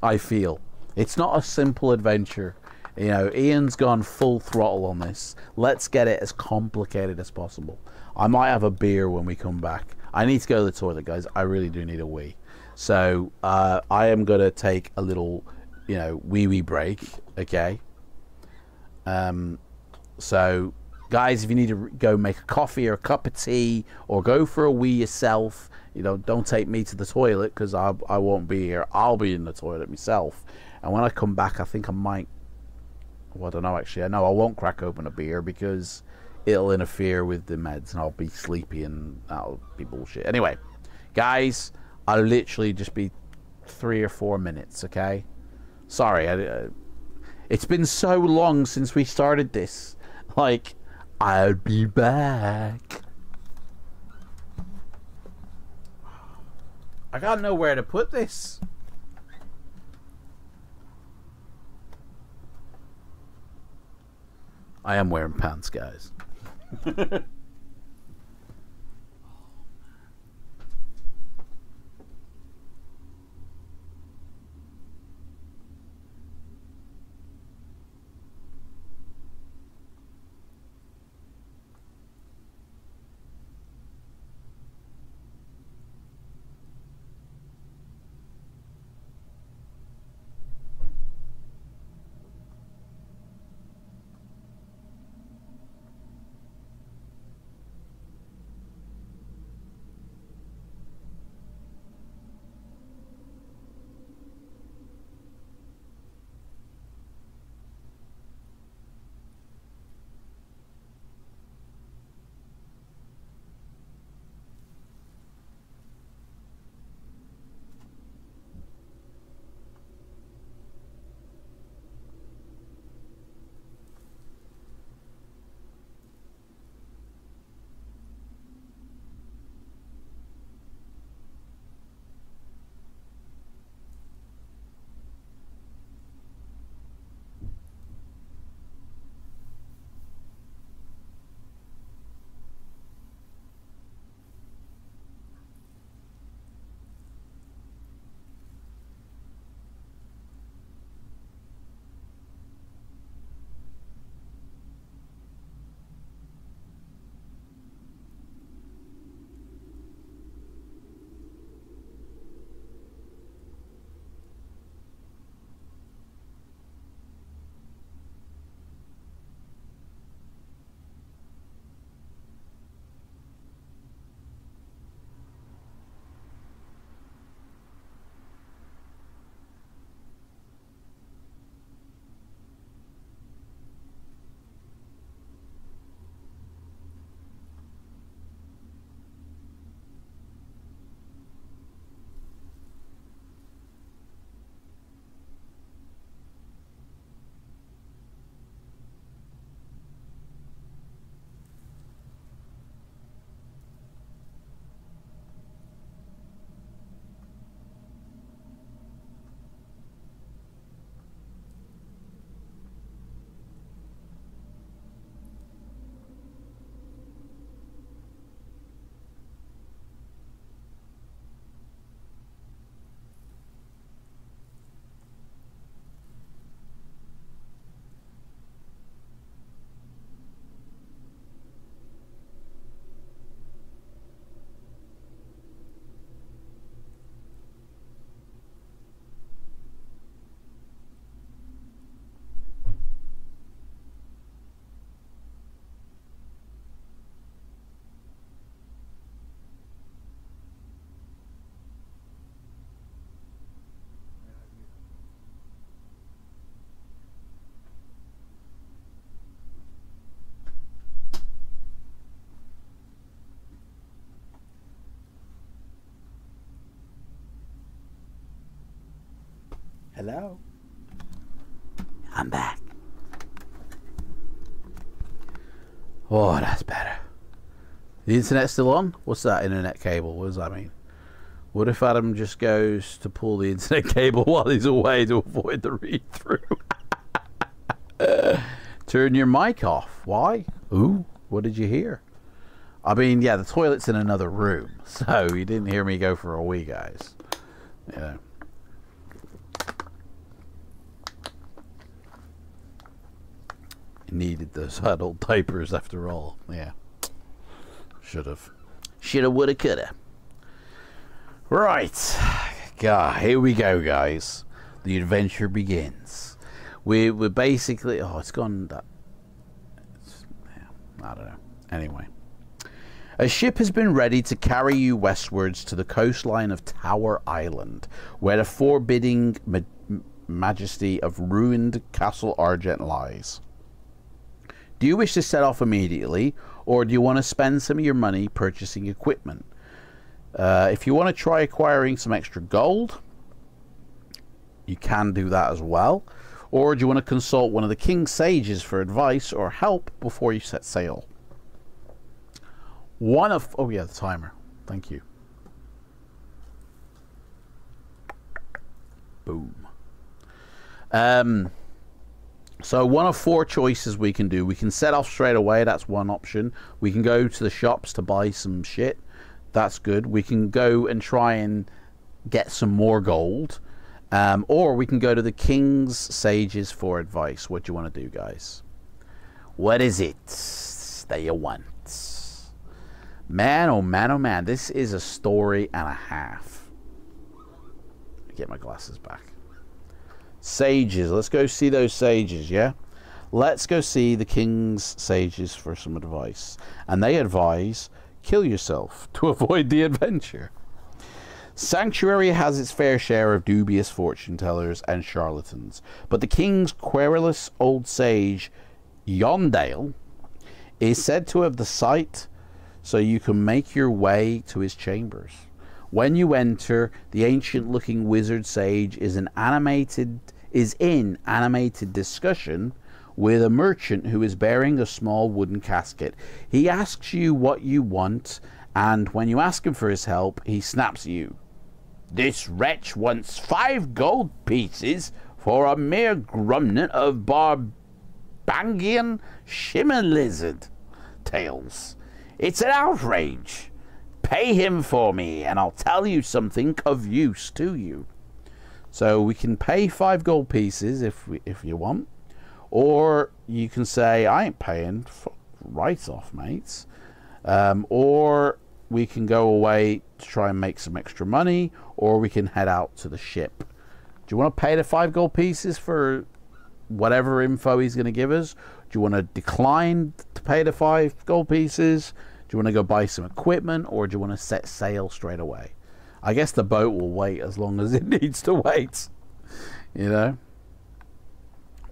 I feel. It's not a simple adventure. You know, Ian's gone full throttle on this. Let's get it as complicated as possible. I might have a beer when we come back. I need to go to the toilet, guys. I really do need a wee. So, I am going to take a little, wee break, okay? So, guys, if you need to go make a coffee or a cup of tea or go for a wee yourself, don't take me to the toilet because I won't be here. I'll be in the toilet myself. And when I come back, I think I might... Well, I don't know, actually. I know I won't crack open a beer because it'll interfere with the meds and I'll be sleepy and that'll be bullshit. Anyway, guys, I'll literally just be 3 or 4 minutes, okay? Sorry, it's been so long since we started this. I'll be back. I gotta know where to put this. I am wearing pants, guys. Hello? I'm back. Oh, that's better. The internet's still on? What's that internet cable? What does that mean? What if Adam just goes to pull the internet cable while he's away to avoid the read-through? Turn your mic off. Why? Ooh, what did you hear? I mean, yeah, the toilet's in another room, so you didn't hear me go for a wee, guys. You know. Needed those adult diapers after all. Yeah. Should've. Shoulda, woulda, coulda. Right. God, here we go, guys. The adventure begins. We're basically... Oh, it's gone... Yeah, I don't know. Anyway. A ship has been ready to carry you westwards to the coastline of Tower Island, where the forbidding majesty of ruined Castle Argent lies. Do you wish to set off immediately, or do you want to spend some of your money purchasing equipment? If you want to try acquiring some extra gold, you can do that as well. Or do you want to consult one of the King's sages for advice or help before you set sail? Oh yeah, the timer. Thank you. Boom. So one of four choices we can do. We can set off straight away. That's one option. We can go to the shops to buy some shit. That's good. We can go and try and get some more gold. Or we can go to the King's sages for advice. What do you want to do, guys? What is it that you want? Man, oh man, oh man. This is a story and a half. Get my glasses back. Sages. Let's go see those sages, yeah? Let's go see the King's sages for some advice. And they advise, kill yourself to avoid the adventure. Sanctuary has its fair share of dubious fortune tellers and charlatans, but the King's querulous old sage, Yondale, is said to have the sight so you can make your way to his chambers. When you enter, the ancient-looking wizard sage is in animated discussion with a merchant who is bearing a small wooden casket. He asks you what you want, and when you ask him for his help, he snaps at you. This wretch wants 5 gold pieces for a mere grumnet of Barbangian shimmer lizard tails. It's an outrage. Pay him for me, and I'll tell you something of use to you. So we can pay 5 gold pieces if you want, or you can say, I ain't paying, right off, mates. Or we can go away to try and make some extra money, or we can head out to the ship. Do you want to pay the 5 gold pieces for whatever info he's going to give us? Do you want to decline to pay the 5 gold pieces? Do you want to go buy some equipment, or do you want to set sail straight away? I guess the boat will wait as long as it needs to wait. You know?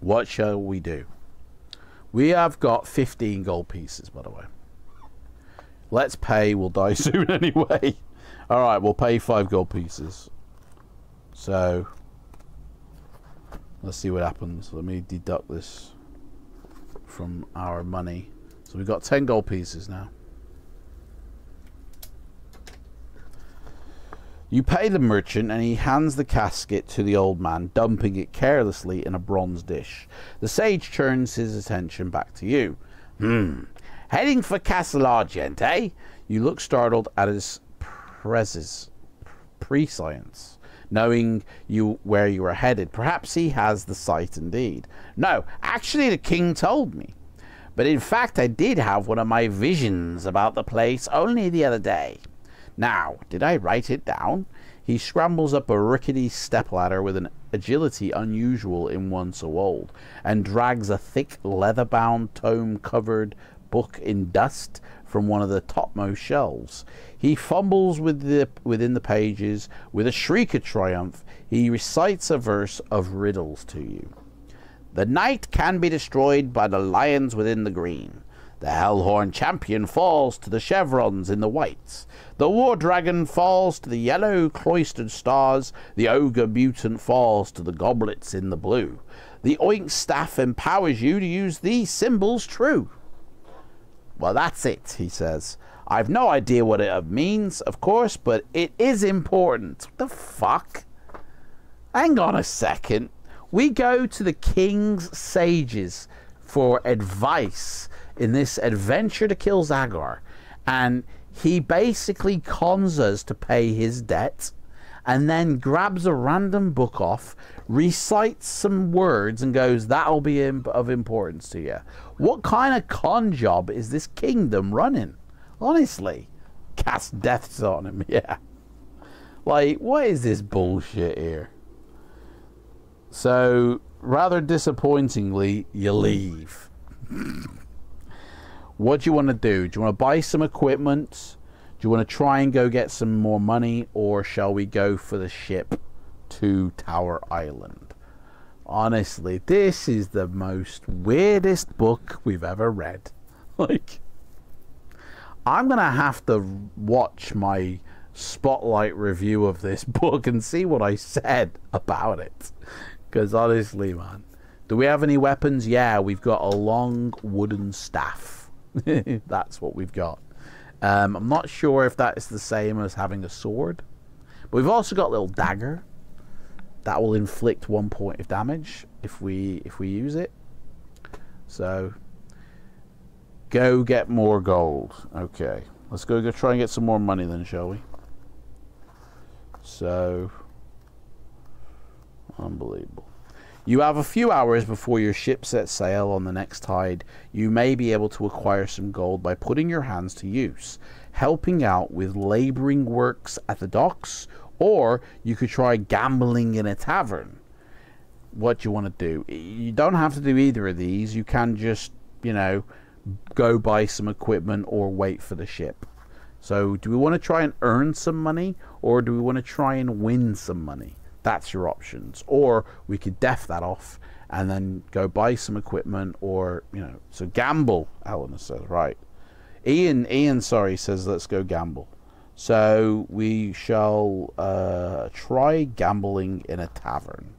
What shall we do? We have got 15 gold pieces, by the way. Let's pay. We'll die soon anyway. Alright, we'll pay 5 gold pieces. So, let's see what happens. Let me deduct this from our money. So we've got 10 gold pieces now. You pay the merchant, and he hands the casket to the old man, dumping it carelessly in a bronze dish. The sage turns his attention back to you. Heading for Castle Argent, eh? You look startled at his prescience, knowing where you are headed. Perhaps he has the sight indeed. No, actually the king told me. But in fact, I did have one of my visions about the place only the other day. Now, did I write it down? He scrambles up a rickety stepladder with an agility unusual in one so old, and drags a thick leather-bound tome-covered book in dust from one of the topmost shelves. He fumbles within the pages. With a shriek of triumph, he recites a verse of riddles to you. The night can be destroyed by the lions within the green. The Hellhorn champion falls to the chevrons in the whites. The War Dragon falls to the yellow cloistered stars. The Ogre Mutant falls to the goblets in the blue. The Oink Staff empowers you to use these symbols true. Well, that's it, he says. I've no idea what it means, of course, but it is important. What the fuck? Hang on a second. We go to the King's Sages for advice in this adventure to kill Zagor, and he basically cons us to pay his debt, and then grabs a random book off, recites some words, and goes, that'll be of importance to you. What kind of con job is this kingdom running? Honestly. Cast deaths on him, yeah. Like, what is this bullshit here? So, rather disappointingly, you leave. What do you want to do? Do you want to buy some equipment? Do you want to try and go get some more money? Or shall we go for the ship to Tower Island? Honestly, this is the most weirdest book we've ever read. Like, I'm going to have to watch my spotlight review of this book and see what I said about it. Because honestly, man, do we have any weapons? Yeah, we've got a long wooden staff. That's what we've got. I'm not sure if that is the same as having a sword. But we've also got a little dagger. That will inflict 1 point of damage if we use it. So, go get more gold. Okay, let's go try and get some more money then, shall we? So, unbelievable. You have a few hours before your ship sets sail on the next tide. You may be able to acquire some gold by putting your hands to use, helping out with labouring works at the docks, or you could try gambling in a tavern. What do you want to do? You don't have to do either of these. You can just, you know, go buy some equipment or wait for the ship. So do we want to try and earn some money, or do we want to try and win some money? That's your options. Or we could def that off and then go buy some equipment, or, you know, so gamble, Eleanor says, right. Ian, sorry, says let's go gamble. So we shall try gambling in a tavern.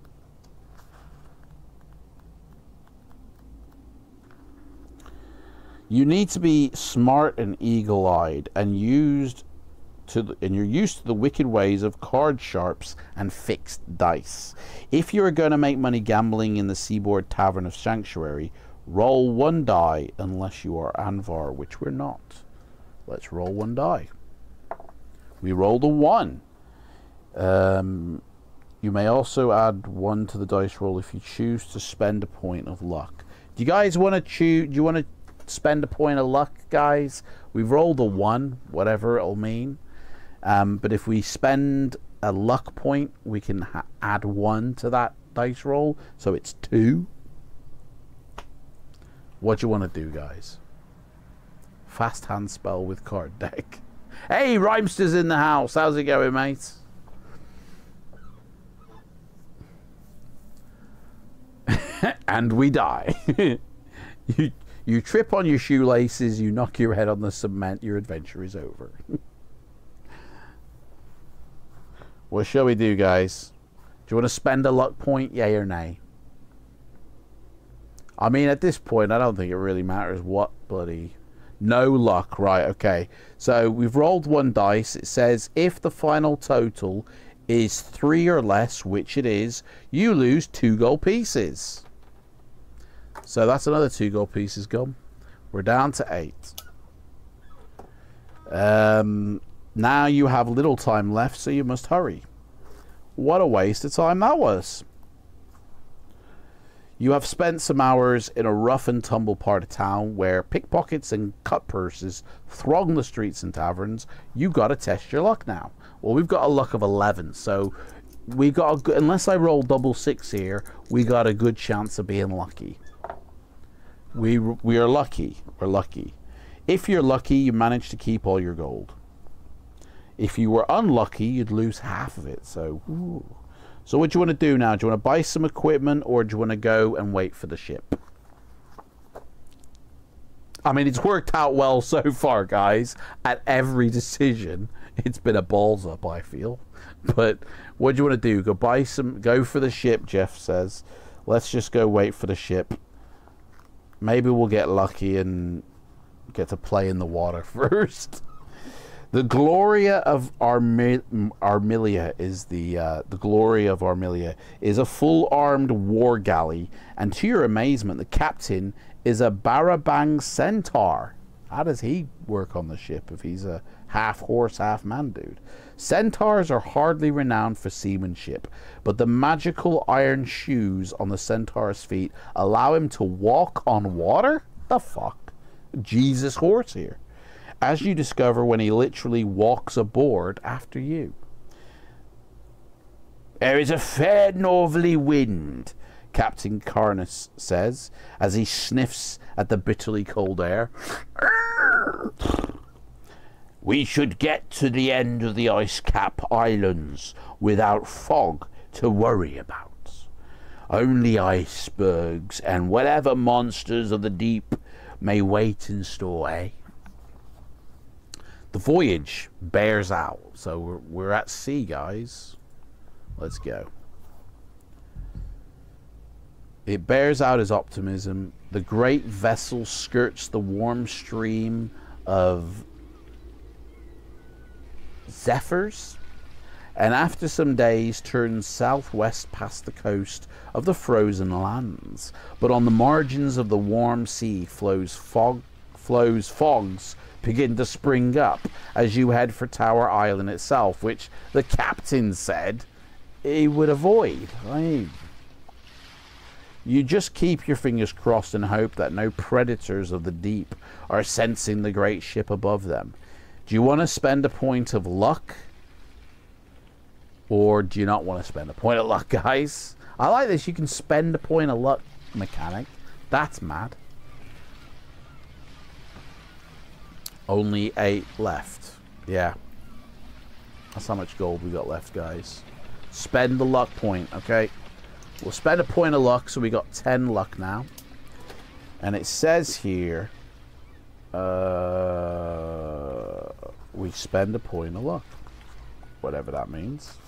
You need to be smart and eagle-eyed and you're used to the wicked ways of card sharps and fixed dice. If you are going to make money gambling in the Seaboard Tavern of Sanctuary, roll 1 die unless you are Anvar, which we're not. Let's roll 1 die. We rolled a 1. You may also add 1 to the dice roll if you choose to spend a point of luck. Do you guys want to choose? Do you want to spend a point of luck, guys? We've rolled a 1, whatever it'll mean. But if we spend a luck point, we can add 1 to that dice roll, so it's 2. What do you want to do, guys? Fast hand spell with card deck. Hey, Rhymster's in the house. How's it going, mate? And we die. You trip on your shoelaces, you knock your head on the cement, your adventure is over. What shall we do, guys? Do you want to spend a luck point, yay or nay? I mean, at this point, I don't think it really matters what bloody... No luck, right, okay. So, we've rolled 1 dice. It says, if the final total is 3 or less, which it is, you lose 2 gold pieces. So, that's another 2 gold pieces gone. We're down to 8. Now you have little time left, so you must hurry. What a waste of time that was. You have spent some hours in a rough and tumble part of town where pickpockets and cut purses throng the streets and taverns. You got to test your luck now. Well, we've got a luck of 11, so we got a good, unless I roll double 6 here, we got a good chance of being lucky. We are lucky. We're lucky. If you're lucky, you manage to keep all your gold. If you were unlucky, you'd lose half of it. So, ooh. So what do you want to do now? Do you want to buy some equipment, or do you want to go and wait for the ship? I mean, it's worked out well so far, guys. At every decision, it's been a balls up, I feel. But what do you want to do? Go for the ship, Jeff says. Let's just go wait for the ship. Maybe we'll get lucky and get to play in the water first. The Gloria of Armilia is the Gloria of Armilia is a full-armed war galley, and to your amazement, the captain is a Barabang centaur. How does he work on the ship if he's a half horse, half man dude? Centaurs are hardly renowned for seamanship, but the magical iron shoes on the centaur's feet allow him to walk on water? The fuck? Jesus horse here. As you discover when he literally walks aboard after you. There is a fair northerly wind, Captain Carnus says, as he sniffs at the bitterly cold air. We should get to the end of the ice cap islands without fog to worry about. Only icebergs and whatever monsters of the deep may wait in store, eh? The voyage bears out, so we're at sea, guys. Let's go. It bears out his optimism. The great vessel skirts the warm stream of zephyrs, and after some days turns southwest past the coast of the frozen lands. But on the margins of the warm sea fogs begin to spring up as you head for Tower Island itself, which the captain said he would avoid. You just keep your fingers crossed and hope that no predators of the deep are sensing the great ship above them. Do you want to spend a point of luck? Or do you not want to spend a point of luck, guys? I like this. You can spend a point of luck mechanic. That's mad. Only 8 left. Yeah. That's how much gold we got left, guys. Spend the luck point, okay? We'll spend a point of luck, so we got 10 luck now. And it says here... we spend a point of luck. Whatever that means.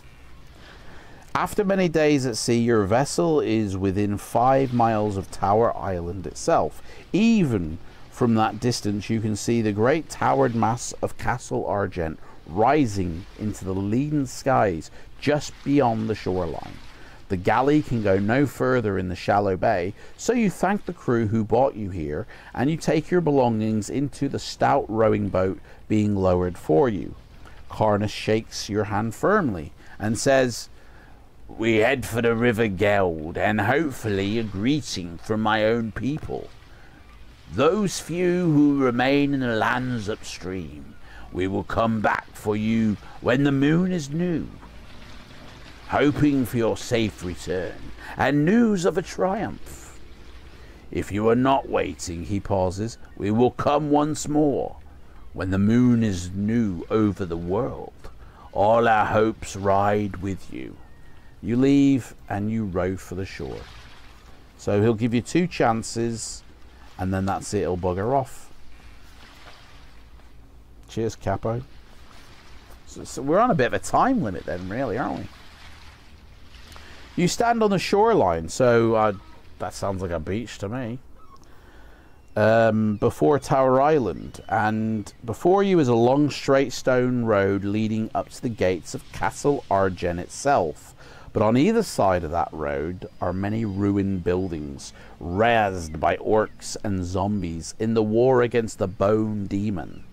After many days at sea, your vessel is within 5 miles of Tower Island itself. Even from that distance, you can see the great towered mass of Castle Argent rising into the leaden skies just beyond the shoreline. The galley can go no further in the shallow bay, so you thank the crew who brought you here, and you take your belongings into the stout rowing boat being lowered for you. Carnus shakes your hand firmly and says, "We head for the River Geld, and hopefully a greeting from my own people. Those few who remain in the lands upstream, we will come back for you when the moon is new, hoping for your safe return and news of a triumph. If you are not waiting," he pauses, "we will come once more when the moon is new over the world. All our hopes ride with you." You leave and you row for the shore. So he'll give you 2 chances, and then that's it, he'll bugger off. Cheers, Capo. So we're on a bit of a time limit then, really, aren't we? You stand on the shoreline, so that sounds like a beach to me. Before Tower Island, and before you is a long straight stone road leading up to the gates of Castle Argent itself. But on either side of that road are many ruined buildings, razed by orcs and zombies in the war against the Bone Demon.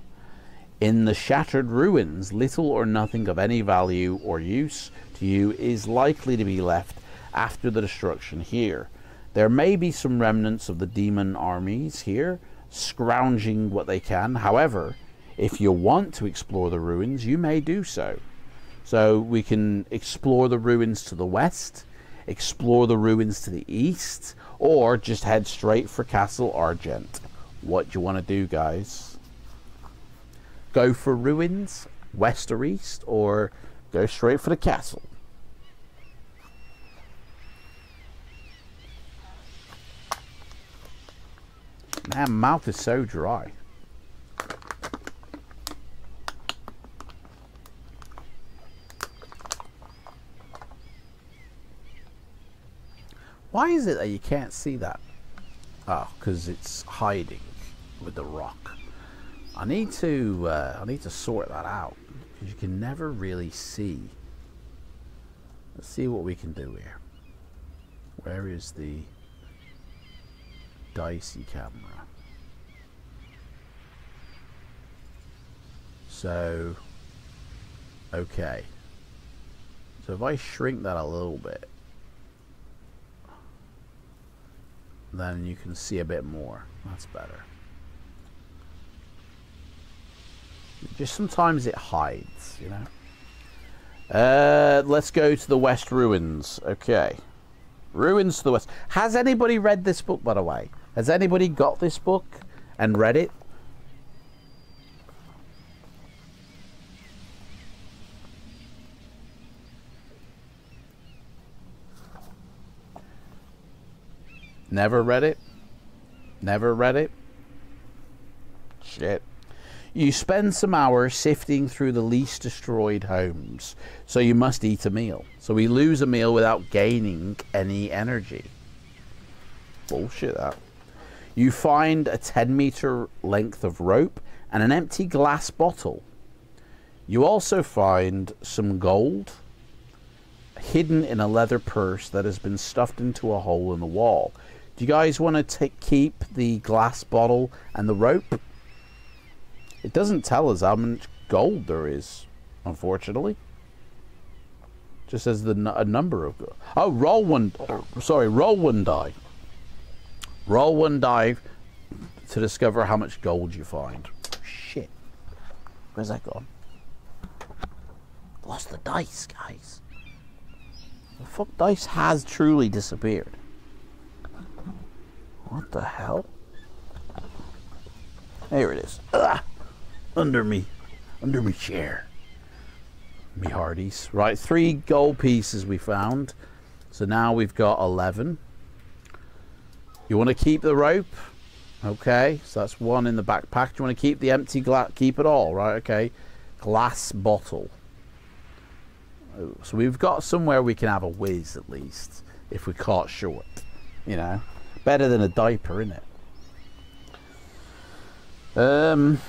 In the shattered ruins, little or nothing of any value or use to you is likely to be left after the destruction here. There may be some remnants of the demon armies here, scrounging what they can. However, if you want to explore the ruins, you may do so. So we can explore the ruins to the west, explore the ruins to the east, or just head straight for Castle Argent. What do you want to do, guys? Go for ruins, west or east, or go straight for the castle? Man, mouth is so dry. Why is it that you can't see that? Oh, because it's hiding with the rock. I need to sort that out, because you can never really see. Let's see what we can do here. Where is the dicey camera? So, okay. So if I shrink that a little bit, then you can see a bit more. That's better. Just sometimes it hides, you know. Let's go to the West Ruins. Okay. Ruins to the West. Has anybody read this book, by the way? Has anybody got this book and read it? Never read it? Never read it? Shit. You spend some hours sifting through the least destroyed homes, so you must eat a meal. So we lose a meal without gaining any energy. Bullshit, that. You find a 10-meter length of rope and an empty glass bottle. You also find some gold hidden in a leather purse that has been stuffed into a hole in the wall. Do you guys want to keep the glass bottle and the rope? It doesn't tell us how much gold there is, unfortunately. Just says a number of gold. Oh, roll one. Sorry, roll one die. Roll one die to discover how much gold you find. Shit. Where's that gone? Lost the dice, guys. The fuck dice has truly disappeared. What the hell? There it is. Ugh. Under me chair. Me hearties. Right, 3 gold pieces we found. So now we've got 11. You want to keep the rope? Okay, so that's 1 in the backpack. Do you want to keep the empty glass? Keep it all, right? Okay. Glass bottle. So we've got somewhere we can have a whiz at least, if we're caught short. You know? Better than a diaper, isn't it?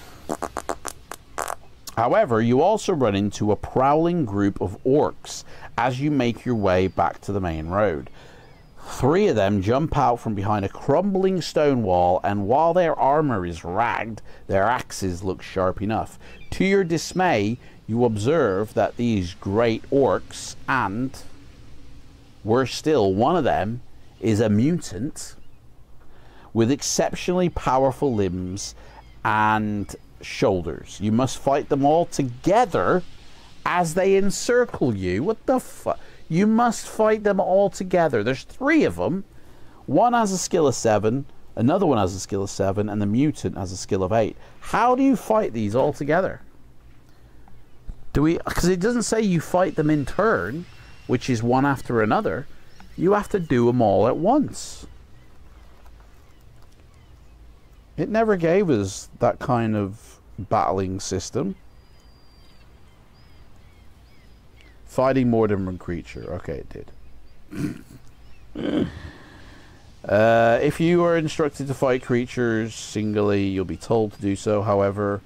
However, you also run into a prowling group of orcs as you make your way back to the main road. 3 of them jump out from behind a crumbling stone wall, and while their armor is ragged, their axes look sharp enough. To your dismay, you observe that these great orcs, and worse still, one of them is a mutant with exceptionally powerful limbs and shoulders. You must fight them all together as they encircle you. What the fuck? You must fight them all together. There's 3 of them. One has a skill of 7, another one has a skill of 7, and the mutant has a skill of 8. How do you fight these all together? Do we? Because it doesn't say you fight them in turn, which is one after another. You have to do them all at once. It never gave us that kind of battling system. Fighting more than one creature. Okay, it did. If you are instructed to fight creatures singly, you'll be told to do so. However,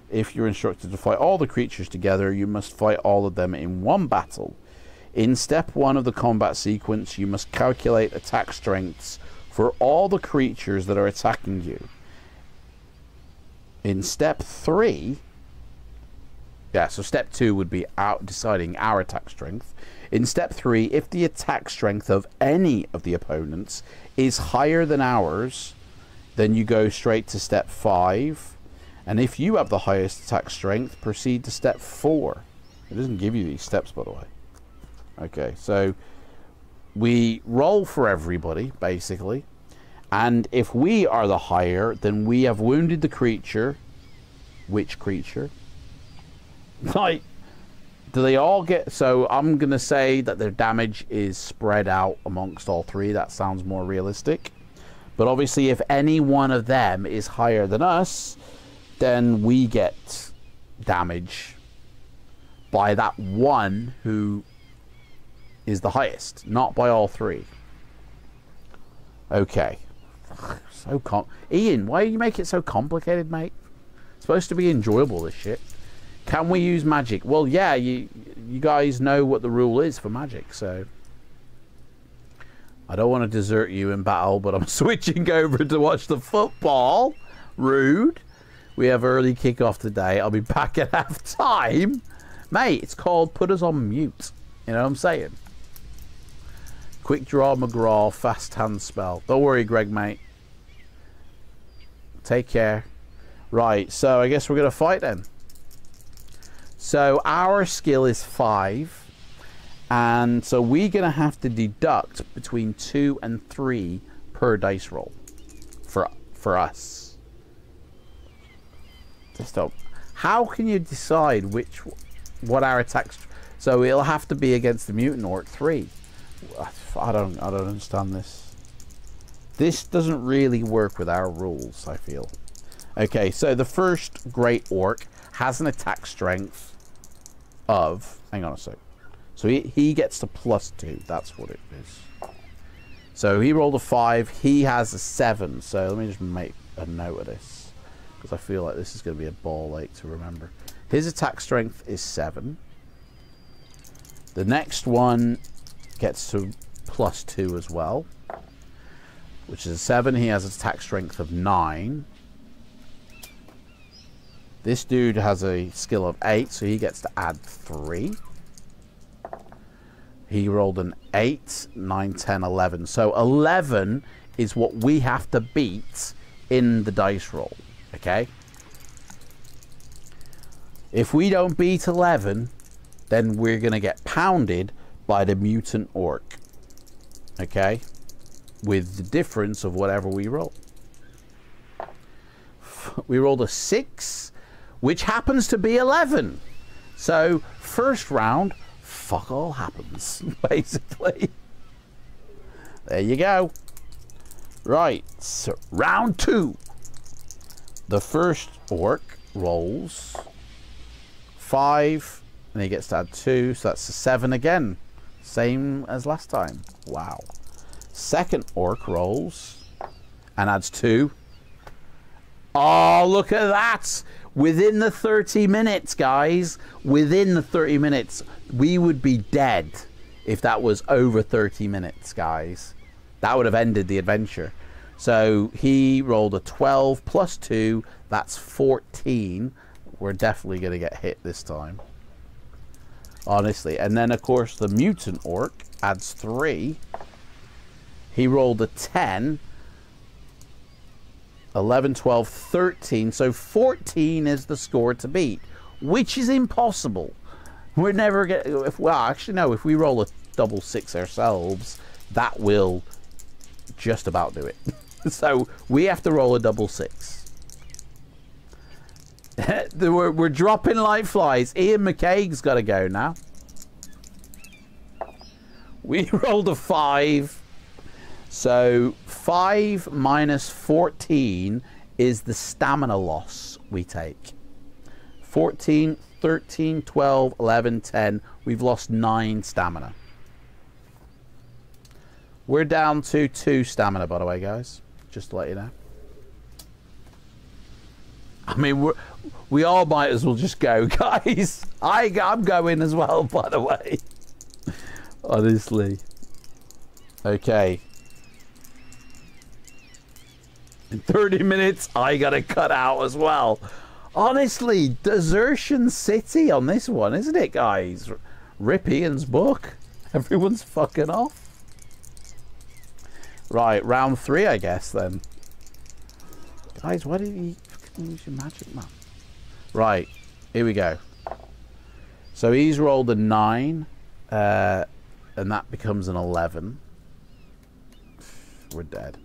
if you're instructed to fight all the creatures together, you must fight all of them in one battle. In step 1 of the combat sequence, you must calculate attack strengths for all the creatures that are attacking you. In step 3, yeah, so step 2 would be deciding our attack strength. In step 3, if the attack strength of any of the opponents is higher than ours, then you go straight to step 5. And if you have the highest attack strength, proceed to step 4. It doesn't give you these steps, by the way. Okay, so we roll for everybody, basically. And if we are the higher, then we have wounded the creature. Which creature? Like, do they all get... So I'm going to say that their damage is spread out amongst all 3. That sounds more realistic. But obviously, if any one of them is higher than us, then we get damage by that one who is the highest, not by all three. Okay. Ian, why do you make it so complicated, mate? It's supposed to be enjoyable, this shit. Can we use magic? Well, yeah, you guys know what the rule is for magic, so... I don't want to desert you in battle, but I'm switching over to watch the football. Rude. We have early kickoff today. I'll be back at half time. Mate, it's called put us on mute. You know what I'm saying? Quick draw McGraw, fast hand spell. Don't worry, Greg, mate. Take care. Right, so I guess we're going to fight then. So our skill is 5. And so we're going to have to deduct between 2 and 3 per dice roll for us. Just don't. How can you decide what our attacks? So it'll have to be against the mutant orc 3. I don't understand this. This doesn't really work with our rules, I feel. Okay, so the first great orc has an attack strength of, hang on a sec. So he gets to +2. That's what it is. So he rolled a 5. He has a 7. So let me just make a note of this, because I feel like this is going to be a ball ache to remember. His attack strength is 7. The next one gets to +2 as well, which is a 7. He has an attack strength of 9. This dude has a skill of 8, so he gets to add 3. He rolled an 8, 9, 10, 11. So 11 is what we have to beat in the dice roll. Okay? If we don't beat 11, then we're going to get pounded by the mutant orc. Okay? With the difference of whatever we roll. We rolled a 6, which happens to be 11. So, first round, fuck all happens, basically. There you go. Right, so round 2. The first orc rolls 5, and he gets to add 2, so that's a 7 again. Same as last time. Wow. Second orc rolls and adds 2. Oh, look at that! Within the 30 minutes, guys. Within the 30 minutes. We would be dead if that was over 30 minutes, guys. That would have ended the adventure. So he rolled a 12 plus 2. That's 14. We're definitely going to get hit this time. Honestly. And then, of course, the mutant orc adds 3. He rolled a 10. 11, 12, 13. So 14 is the score to beat, which is impossible. We're never going to... Well, actually, no. If we roll a double 6 ourselves, that will just about do it. So we have to roll a double 6. We're dropping like flies. Ian McCaig's got to go now. We rolled a 5. So 5 minus 14 is the stamina loss we take. 14, 13, 12, 11, 10. We've lost 9 stamina. We're down to 2 stamina, by the way, guys. Just to let you know. I mean, we all might as well just go, guys. I'm going as well, by the way. Honestly. Okay. In 30 minutes, I gotta cut out as well. Honestly, Desertion City on this one, isn't it, guys? Rip Ian's book. Everyone's fucking off. Right, round 3, I guess, then. Guys, why didn't you use your magic, man? Right, here we go. So he's rolled a 9, and that becomes an 11. We're dead.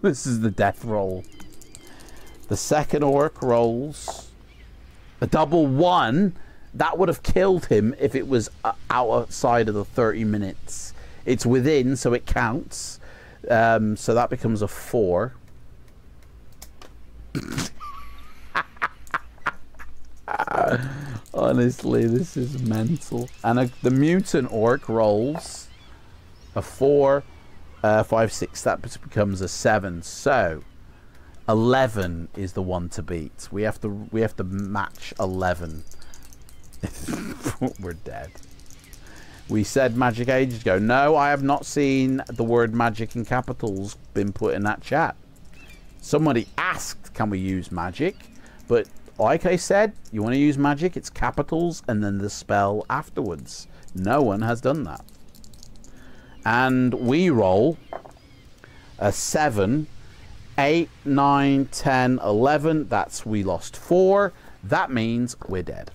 This is the death roll. The second orc rolls a double 1. That would have killed him if it was outside of the 30 minutes. It's within, so it counts. So that becomes a 4. Honestly, this is mental. And the mutant orc rolls a 4, 5, 6. That becomes a 7. So 11 is the one to beat. We have to match 11. We're dead. We said magic ages ago. No, I have not seen the word magic in capitals been put in that chat. Somebody asked, can we use magic? But like I said, you want to use magic, it's capitals and then the spell afterwards. No one has done that. And we roll a 7, 8, 9, 10, 11. That's we lost 4. That means we're dead.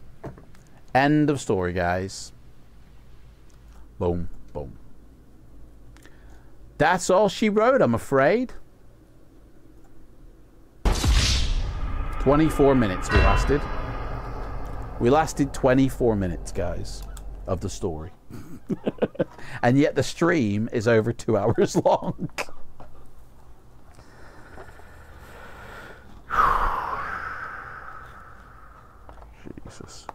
End of story, guys. Boom, boom. That's all she wrote, I'm afraid. 24 minutes we lasted. We lasted 24 minutes, guys, of the story. And yet the stream is over 2 hours long. Jesus.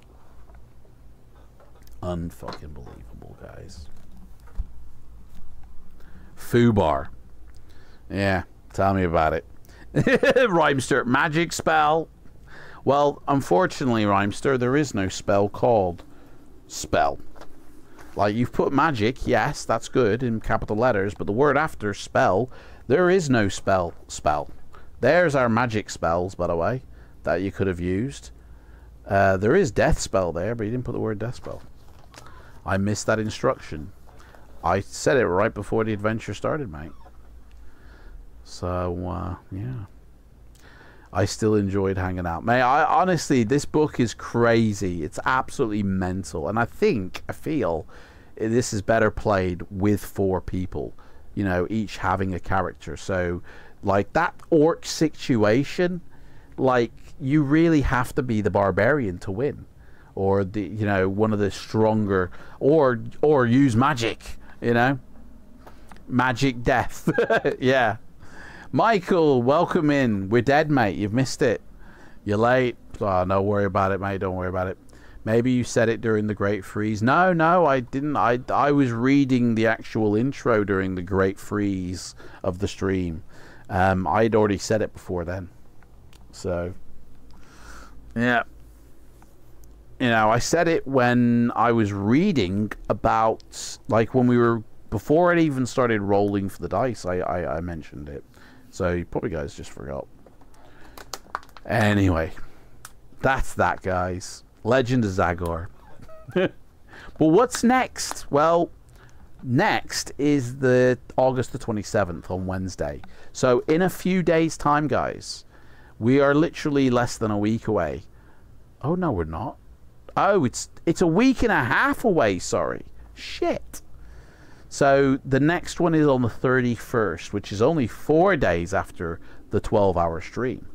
Unfucking believable, guys. Foobar. Yeah, tell me about it. Rhymester, magic spell. Well, unfortunately, Rhymester, there is no spell called spell. Like, you've put magic, yes, that's good, in capital letters, but the word after spell, there is no spell. There's our magic spells, by the way, that you could have used. There is death spell there, but you didn't put the word death spell. I missed that instruction. I said it right before the adventure started, mate. So, yeah. I still enjoyed hanging out. Mate, honestly, this book is crazy. It's absolutely mental. And I feel this is better played with 4 people. You know, each having a character. So, like, that orc situation, like, you really have to be the barbarian to win. Or, the you know, one of the stronger... Or use magic, you know? Magic death. Yeah. Michael, welcome in. We're dead, mate. You've missed it. You're late. Oh, no, worry about it, mate. Don't worry about it. Maybe you said it during the Great Freeze. No, I didn't. I was reading the actual intro during the Great Freeze of the stream. I'd already said it before then. So, yeah. You know, I said it when I was reading about, like, when we were, before it even started rolling for the dice, I mentioned it. So you probably guys just forgot. Anyway, that's that, guys. Legend of Zagor. But what's next? Well, next is the August the 27th on Wednesday. So in a few days' time, guys, we are literally less than a week away. Oh, no, we're not. Oh, it's a week and a half away, sorry. Shit. So the next one is on the 31st, which is only 4 days after the 12-hour stream.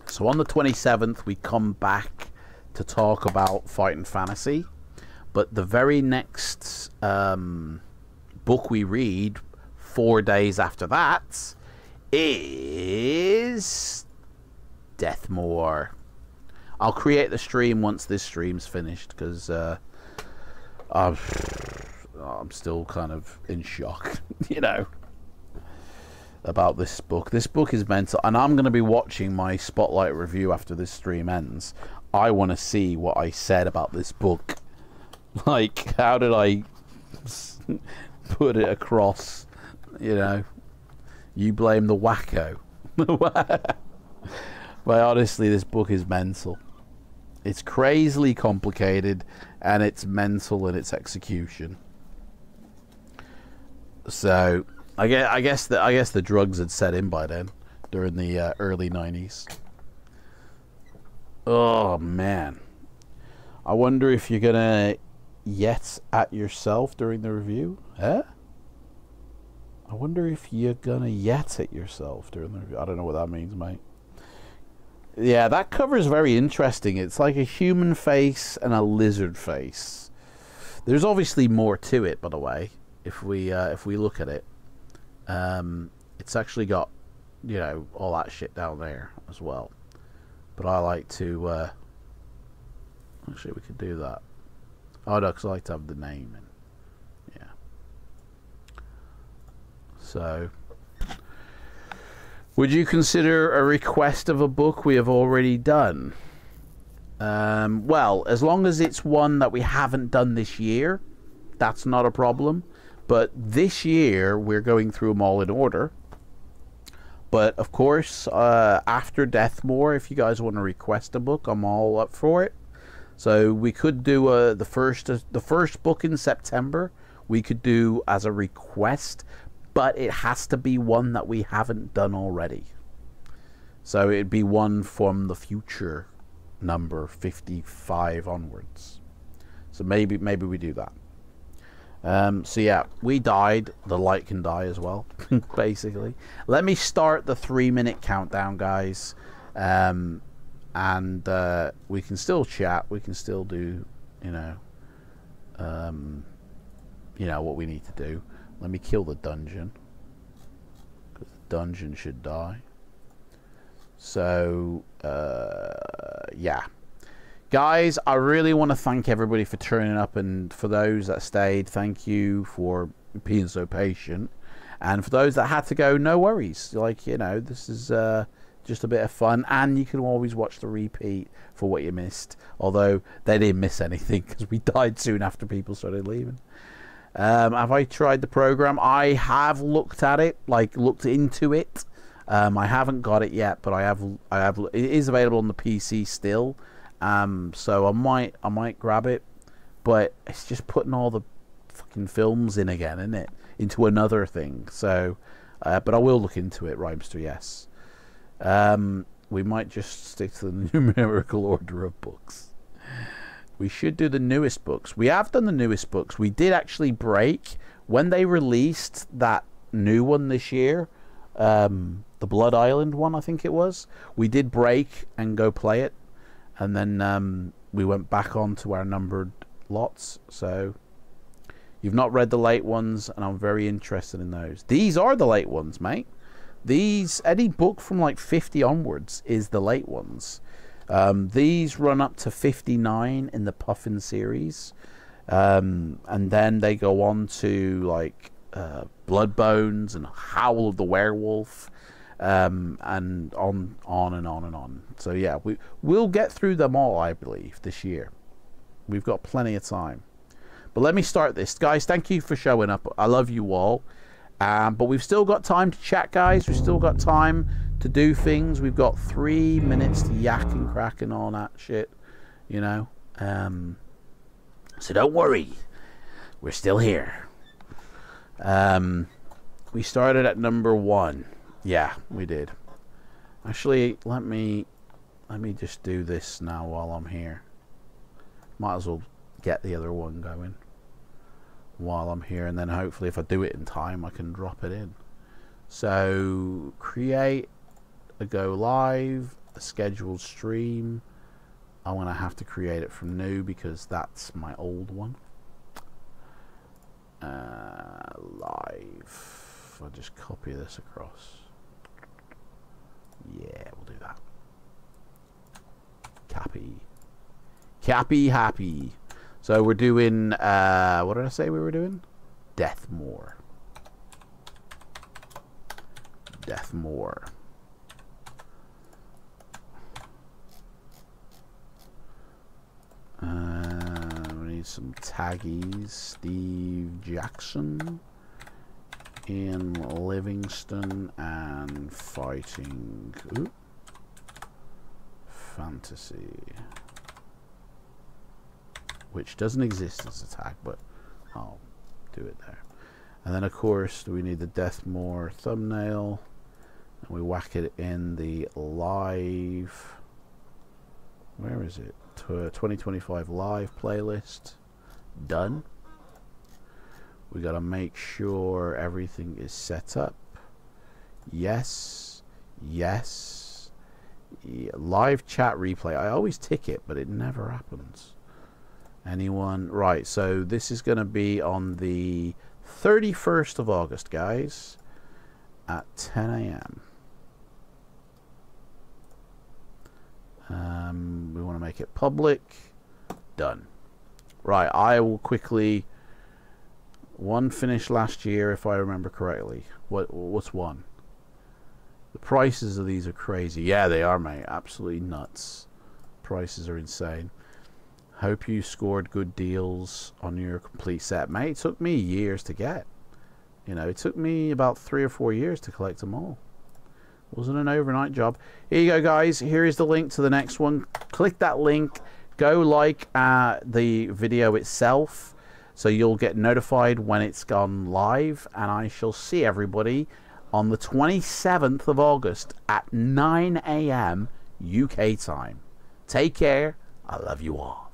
So on the 27th, we come back to talk about Fighting Fantasy. But the very next book we read, 4 days after that, is Deathmore. I'll create the stream once this stream's finished, because I'm still kind of in shock, you know, about this book. This book is mental, and I'm going to be watching my Spotlight review after this stream ends. I want to see what I said about this book. Like, how did I put it across, you know? You blame the wacko. But honestly, this book is mental. It's crazily complicated, and it's mental in its execution. So, I guess the drugs had set in by then, during the early 90s. Oh man, I wonder if you're gonna yet at yourself during the review, huh? I wonder if you're gonna yet at yourself during the review. I don't know what that means, mate. Yeah, that cover is very interesting. It's like a human face and a lizard face. There's obviously more to it, by the way, if we look at it. It's actually got, you know, all that shit down there as well. But I like to, actually we could do that. Oh no, because I like to have the name in. Yeah. So, would you consider a request of a book we have already done? Well, as long as it's one that we haven't done this year, that's not a problem. But this year, we're going through them all in order. But, of course, after Deathmore, if you guys want to request a book, I'm all up for it. So we could do the first book in September. We could do as a request, but it has to be one that we haven't done already. So it'd be one from the future, number 55 onwards. So maybe we do that. So yeah, we died. The light can die as well, basically. Let me start the 3-minute countdown, guys. And we can still chat. We can still do, you know, what we need to do. Let me kill the dungeon, because the dungeon should die. So, yeah. Guys, I really want to thank everybody for turning up, and for those that stayed, thank you for being so patient. And for those that had to go, no worries. Like, you know, this is just a bit of fun, and you can always watch the repeat for what you missed. Although they didn't miss anything, because we died soon after people started leaving. Have I tried the program? I have looked at it, like looked into it. I haven't got it yet, but I have. It is available on the PC still. So I might grab it, but it's just putting all the fucking films in again, isn't it? Into another thing. So, but I will look into it, Rhymester, yes. We might just stick to the numerical order of books. We should do the newest books. We have done the newest books. We did actually break when they released that new one this year, the Blood Island one, I think it was. We did break and go play it. And then we went back on to our numbered lots. So you've not read the late ones, and I'm very interested in those. These are the late ones, mate. These, any book from like 50 onwards is the late ones. These run up to 59 in the Puffin series. And then they go on to like Bloodbones and Howl of the Werewolf. And on and on and on. So yeah, we'll get through them all, I believe, this year. We've got plenty of time. But let me start this. Guys, thank you for showing up. I love you all. But we've still got time to chat, guys. We've still got time to do things. We've got 3 minutes to yak and crack and all that shit, you know. So don't worry. We're still here. We started at number 1. Yeah, we did. Actually, let me just do this now while I'm here. Might as well get the other one going while I'm here, and then hopefully if I do it in time I can drop it in. So create a go live, a scheduled stream. I'm gonna have to create it from new because that's my old one. Live. I'll just copy this across. Yeah, we'll do that. Happy. So we're doing, what did I say we were doing? Deathmore. We need some taggies. Steve Jackson. Ian Livingston and fighting. Ooh. Fantasy. Which doesn't exist as a tag, but I'll do it there. And then, of course, we need the Deathmore thumbnail. And we whack it in the live. Where is it? 2025 live playlist. Done. We got to make sure everything is set up. Yes. Yeah, live chat replay. I always tick it, but it never happens. Anyone? Right, so this is going to be on the 31st of August, guys. at 10 a.m. We want to make it public. Done. Right, I will quickly... One finished last year, if I remember correctly. What's one? The prices of these are crazy. Yeah, they are, mate. Absolutely nuts. Prices are insane. Hope you scored good deals on your complete set, mate. It took me years to get. You know, it took me about 3 or 4 years to collect them all. Wasn't an overnight job. Here you go, guys. Here is the link to the next one. Click that link. Go like the video itself, so you'll get notified when it's gone live. And I shall see everybody on the 27th of August at 9 a.m. UK time. Take care. I love you all.